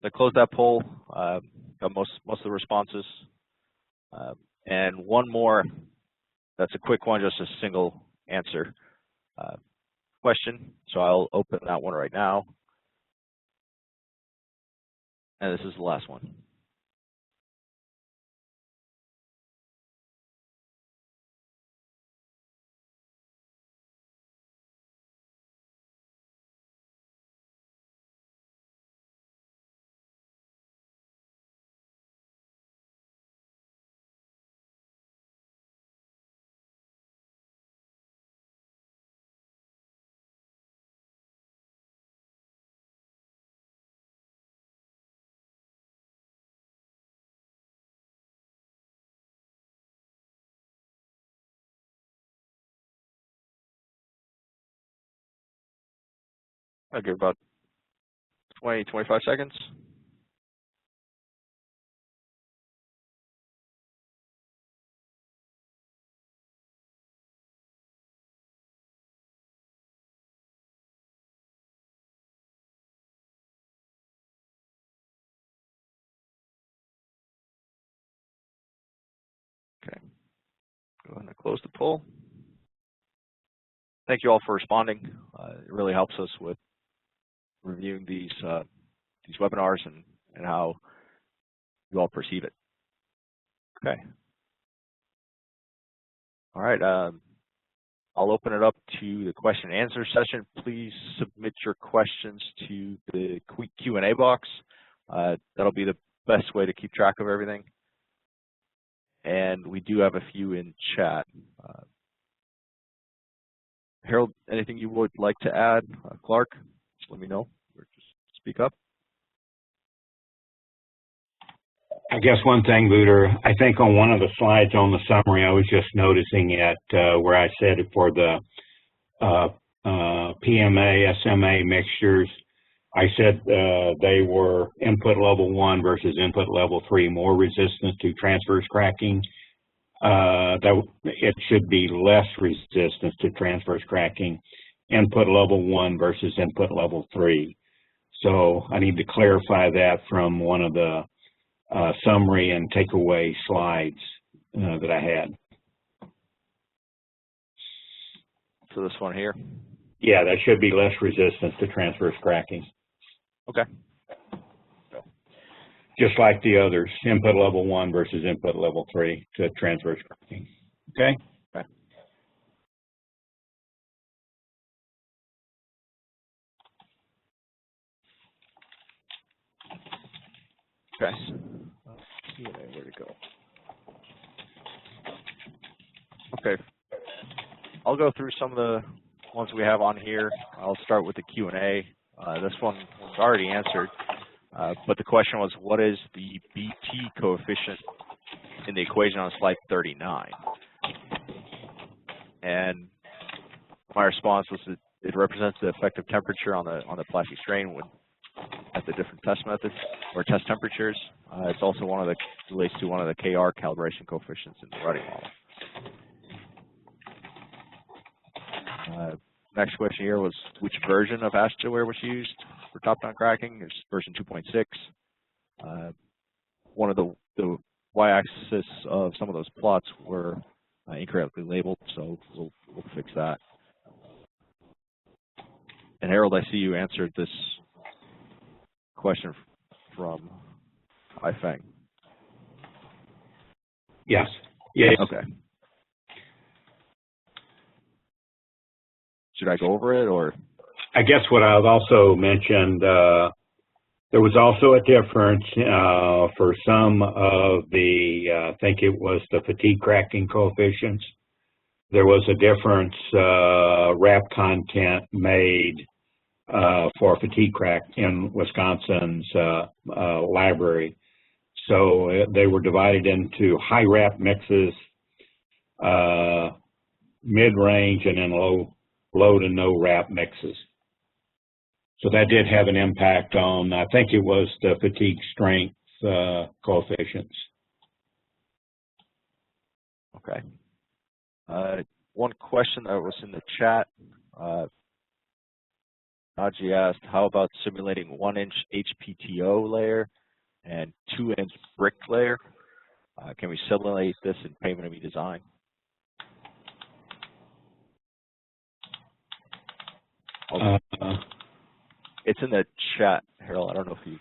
I closed that poll. Got most of the responses. And one more. That's a quick one, just a single answer question. So I'll open that one right now. And this is the last one. I'll give about 20, 25 seconds. Okay, go ahead and close the poll. Thank you all for responding. It really helps us with reviewing these webinars and how you all perceive it. Okay. All right. I'll open it up to the question and answer session. Please submit your questions to the Q&A box. That'll be the best way to keep track of everything. And we do have a few in chat. Harold, anything you would like to add? Clark, just let me know or just speak up. I guess one thing, Wouter, I think on one of the slides on the summary, I was just noticing it where I said for the PMA, SMA mixtures, I said they were input level 1 versus input level 3, more resistant to transverse cracking. That it should be less resistance to transverse cracking, input level 1 versus input level 3. So I need to clarify that from one of the summary and takeaway slides that I had. So this one here? Yeah, that should be less resistance to transverse cracking. Okay. Just like the others, input level 1 versus input level 3 to transverse cracking. Okay? Okay. Okay. Where'd it go? Okay. I'll go through some of the ones we have on here. I'll start with the Q&A. This one was already answered, but the question was, what is the BT coefficient in the equation on slide 39? And my response was that it represents the effective temperature on the plastic strain when at the different test methods or test temperatures. It's also relates to one of the KR calibration coefficients in the Ruddy model. Next question here was, which version of AASHTOWare was used for top-down cracking? It's version 2.6. One of the y-axis of some of those plots were incorrectly labeled, so we'll fix that. And Harold, I see you answered this question from iFeng. Yes. Yes. Okay. Should I go over it, or? I guess what I've also mentioned, there was also a difference for some of the, I think it was the fatigue cracking coefficients. There was a difference wrap content made for fatigue crack in Wisconsin's library. So they were divided into high wrap mixes, mid-range, and then low to no wrap mixes. So that did have an impact on, I think it was the fatigue strength coefficients. Okay. One question that was in the chat. Najee asked, how about simulating 1-inch HPTO layer and 2-inch brick layer? Can we simulate this in Pavement ME design? It's in the chat, Harold. I don't know if you.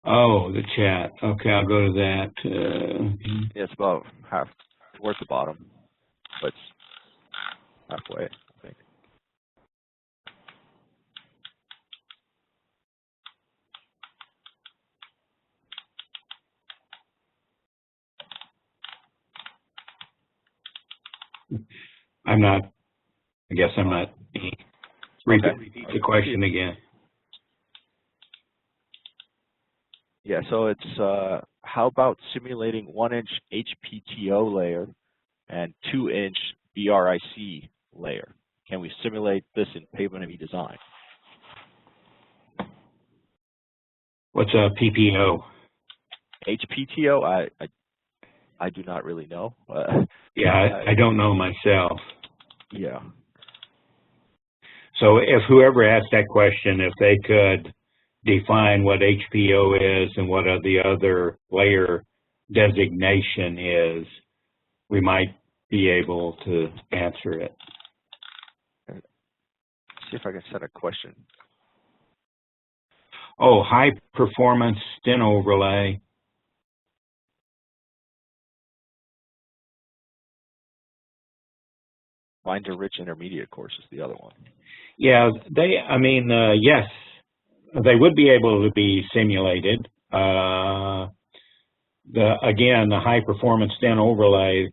Oh, the chat. Okay, I'll go to that. Yeah, it's about half towards the bottom, but it's halfway, I think. I guess I'm not. Repeat the question again. Yeah, so it's how about simulating 1-inch HPTO layer and 2-inch BRIC layer? Can we simulate this in Pavement ME design? What's a PPO? HPTO, I do not really know. Yeah, I don't know myself. Yeah. So if whoever asked that question, if they could define what HPO is and what the other layer designation is, we might be able to answer it. See if I can set a question. Oh, high performance thin overlay. Binder rich intermediate course is the other one. Yeah, yes, they would be able to be simulated. Again, the high performance thin overlay,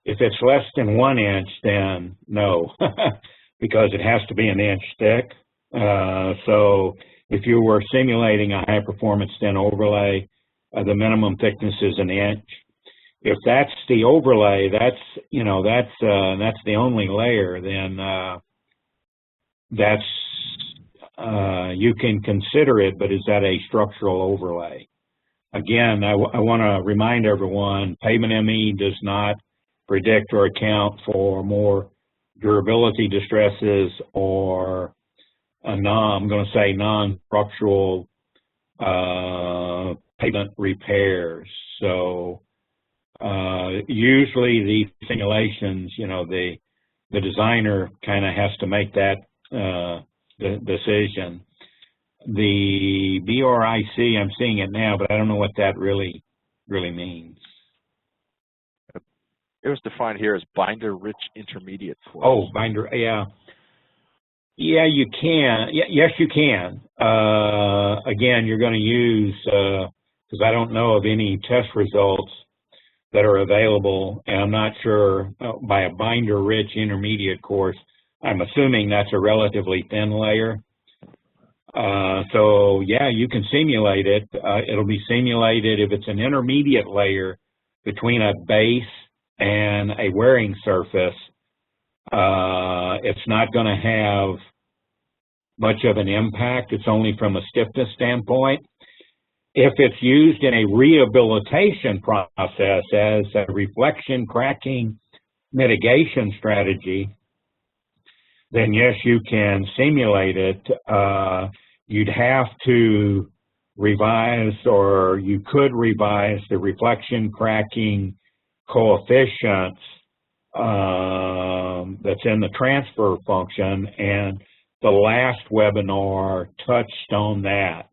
if it's less than 1 inch, then no, because it has to be an inch thick. So if you were simulating a high performance thin overlay, the minimum thickness is an inch. If that's the overlay, that's the only layer, then you can consider it, but is that a structural overlay? Again, I want to remind everyone, Pavement ME does not predict or account for more durability distresses or I'm going to say non-structural pavement repairs. So usually the simulations, the designer kind of has to make that the decision. The BRIC, I'm seeing it now, but I don't know what that really means. It was defined here as binder-rich intermediate course. Oh, binder, yeah. Yeah, you can. Yes, you can. Again, you're going to use, because I don't know of any test results that are available, and I'm not sure by a binder-rich intermediate course. I'm assuming that's a relatively thin layer. So, yeah, you can simulate it. It'll be simulated if it's an intermediate layer between a base and a wearing surface. It's not going to have much of an impact. It's only from a stiffness standpoint. If it's used in a rehabilitation process as a reflection cracking mitigation strategy, then yes, you can simulate it. You'd have to revise, or you could revise the reflection cracking coefficients that's in the transfer function, and the last webinar touched on that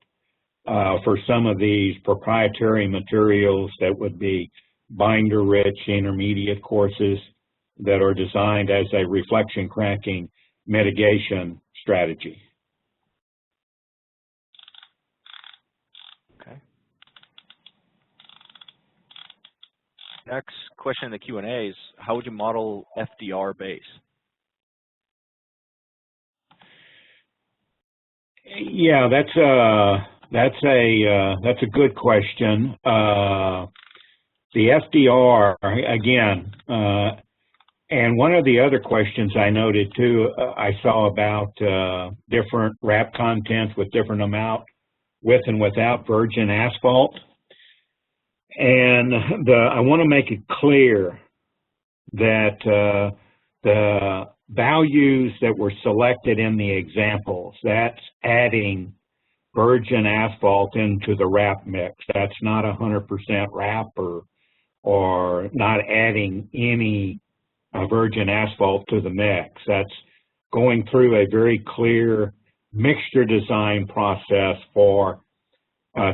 for some of these proprietary materials that would be binder-rich intermediate courses that are designed as a reflection cracking mitigation strategy. Okay. Next question in the Q&A is, how would you model FDR base? Yeah, that's a good question. The FDR, again, and one of the other questions I noted too, I saw about different wrap contents with different amount with and without virgin asphalt. And I want to make it clear that the values that were selected in the examples, that's adding virgin asphalt into the wrap mix. That's not 100% wrap or not adding any virgin asphalt to the mix. That's going through a very clear mixture design process for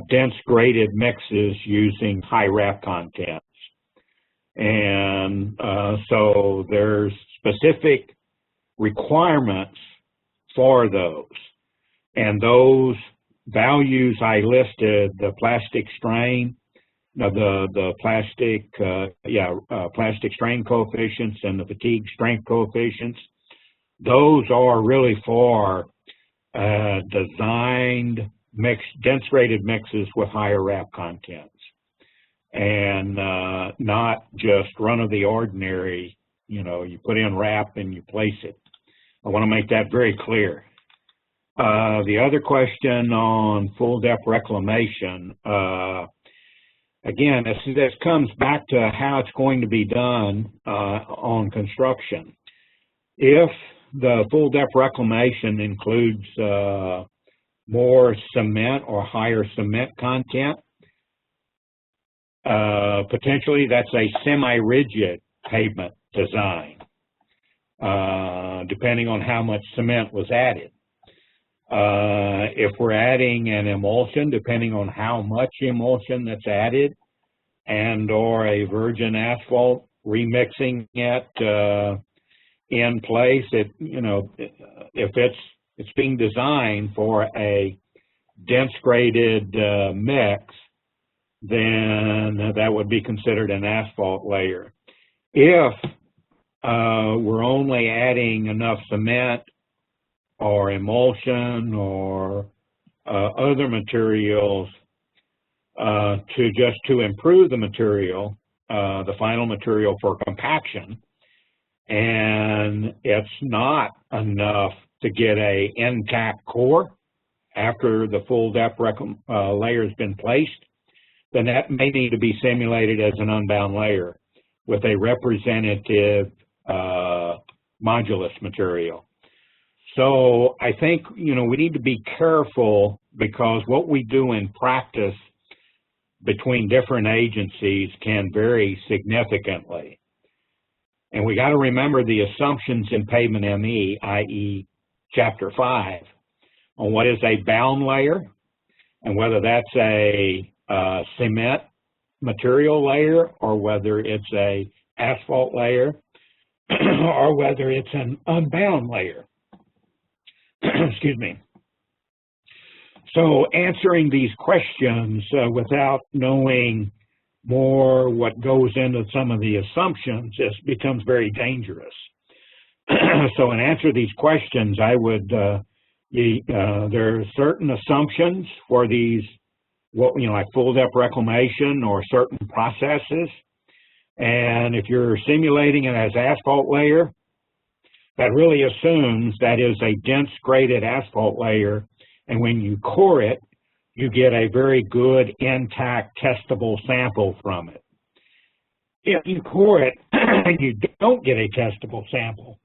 dense graded mixes using high wrap contents. And so there's specific requirements for those. And those values I listed, the plastic strain, the plastic strain coefficients and the fatigue strength coefficients, those are really for designed dense graded mixes with higher wrap contents, and not just run of the ordinary, you put in wrap and you place it. I want to make that very clear. The other question on full depth reclamation, again, this comes back to how it's going to be done on construction. If the full depth reclamation includes more cement or higher cement content, potentially that's a semi-rigid pavement design, depending on how much cement was added. If we're adding an emulsion, depending on how much emulsion that's added, and or a virgin asphalt, remixing it in place, if it's being designed for a dense graded mix, then that would be considered an asphalt layer. If we're only adding enough cement or emulsion or other materials to improve the material, the final material for compaction, and it's not enough to get a intact core after the full depth layer has been placed, then that may need to be simulated as an unbound layer with a representative modulus material. So I think, we need to be careful, because what we do in practice between different agencies can vary significantly. And we got to remember the assumptions in Pavement ME, i.e. Chapter 5, on what is a bound layer and whether that's a cement material layer or whether it's a asphalt layer or whether it's an unbound layer. Excuse me. So answering these questions without knowing more what goes into some of the assumptions becomes very dangerous. So in answer to these questions, I would, there are certain assumptions for these, like full depth reclamation or certain processes. And if you're simulating it as asphalt layer, that really assumes that is a dense graded asphalt layer. And when you core it, you get a very good intact testable sample from it. If you core it and you don't get a testable sample,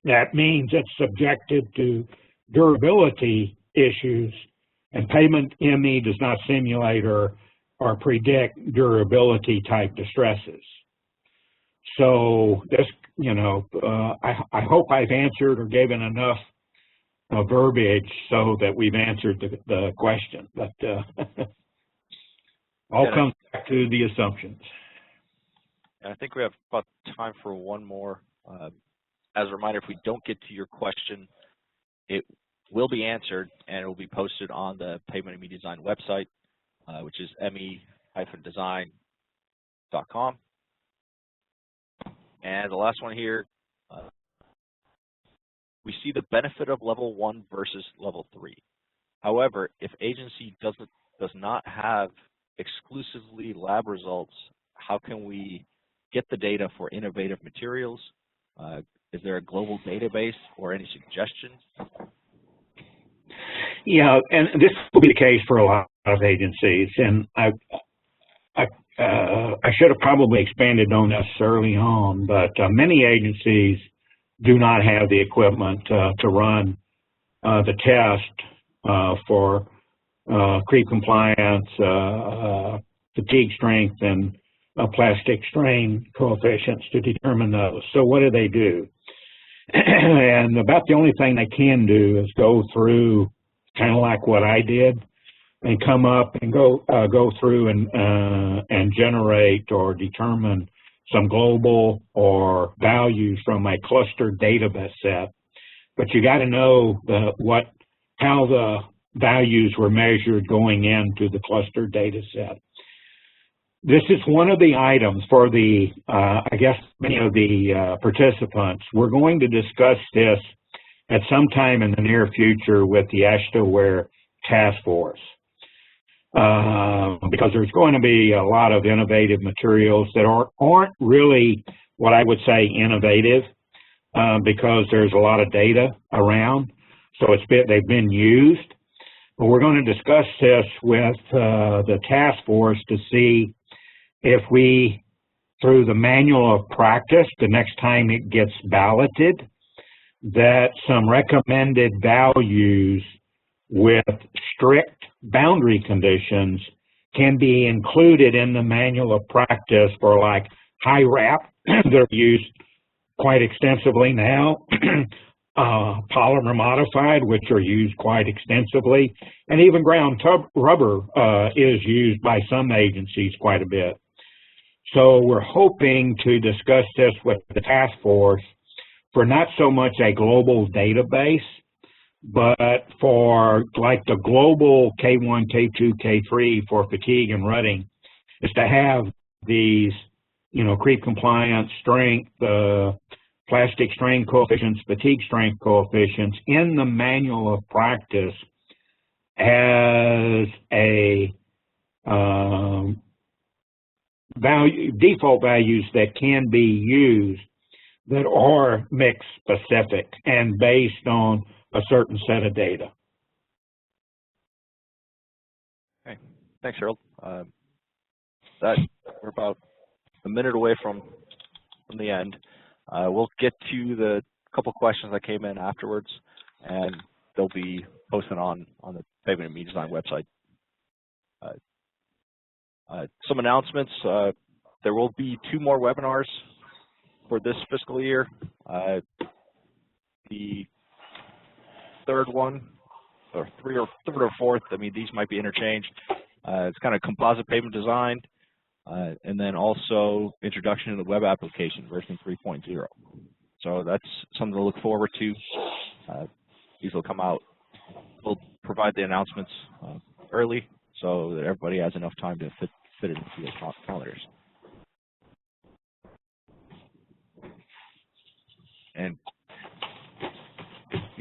that means it's subjected to durability issues, and Pavement ME does not simulate or predict durability type distresses. So this, I hope I've answered or given enough verbiage so that we've answered the question, but all comes back to the assumptions. And I think we have about time for one more. As a reminder, if we don't get to your question, it will be answered and it will be posted on the Pavement ME Design website, which is me-design.com. And the last one here, we see the benefit of level 1 versus level 3. However, if agency does not have exclusively lab results, how can we get the data for innovative materials? Is there a global database or any suggestions? Yeah, and this will be the case for a lot of agencies, and I should have probably expanded on this early on, but many agencies do not have the equipment to run the test for creep compliance, fatigue strength, and plastic strain coefficients to determine those. So what do? And about the only thing they can do is go through, kind of like what I did, and come up and go through and generate or determine some global or values from a clustered database set. But you got to know how the values were measured going into the clustered data set. This is one of the items for the, I guess, many of the participants. We're going to discuss this at some time in the near future with the AASHTOWare task force. Because there's going to be a lot of innovative materials that aren't really what I would say innovative, because there's a lot of data around, so they've been used. But we're going to discuss this with the task force to see if we, through the manual of practice, the next time it gets balloted, that some recommended values with strict boundary conditions can be included in the manual of practice for like high wrap that are used quite extensively now, polymer modified, which are used quite extensively, and even ground rubber is used by some agencies quite a bit. So we're hoping to discuss this with the task force for not so much a global database, but for like the global K1, K2, K3 for fatigue and rutting, is to have these, creep compliance, strength, plastic strain coefficients, fatigue strength coefficients in the manual of practice as a default values that can be used that are mix specific and based on a certain set of data. Okay, thanks, Harold. We're about a minute away from the end. We'll get to the couple questions that came in afterwards, and they'll be posted on the Pavement and Design website. Some announcements. There will be 2 more webinars for this fiscal year. The third one, or third or fourth, I mean, these might be interchanged. It's kind of composite pavement design, and then also introduction to the web application version 3.0. So that's something to look forward to. These will come out. We'll provide the announcements early so that everybody has enough time to fit it into their calendars. And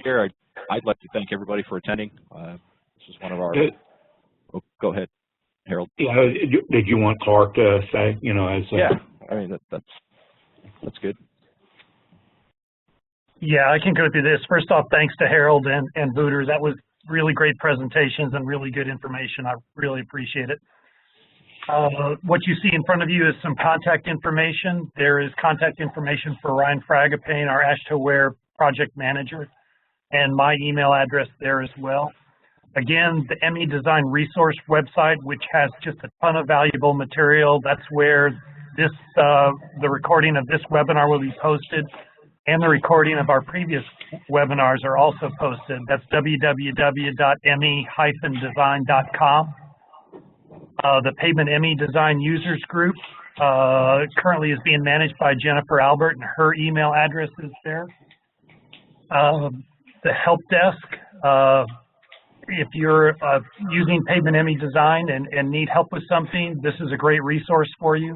here, I'd like to thank everybody for attending. This is one of our. Oh, go ahead, Harold. Yeah, did you want Clark to say? As yeah, I mean that's good. Yeah, I can go through this. First off, thanks to Harold and Wouter. That was really great presentations and really good information. I really appreciate it. What you see in front of you is some contact information. There is contact information for Ryan Fragapane, our AASHTOWare project manager, and my email address there as well. Again, the ME Design resource website, which has just a ton of valuable material. That's where this the recording of this webinar will be posted, and the recording of our previous webinars are also posted. That's www.me-design.com. The Pavement ME Design Users Group currently is being managed by Jennifer Albert, and her email address is there. The help desk, if you're using Pavement ME Design and need help with something, this is a great resource for you.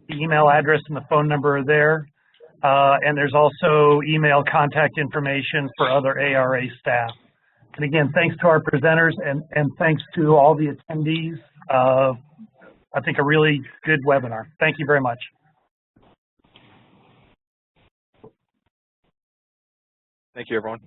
The email address and the phone number are there. And there's also email contact information for other ARA staff. And again, thanks to our presenters and thanks to all the attendees. I think a really good webinar. Thank you very much. Thank you, everyone.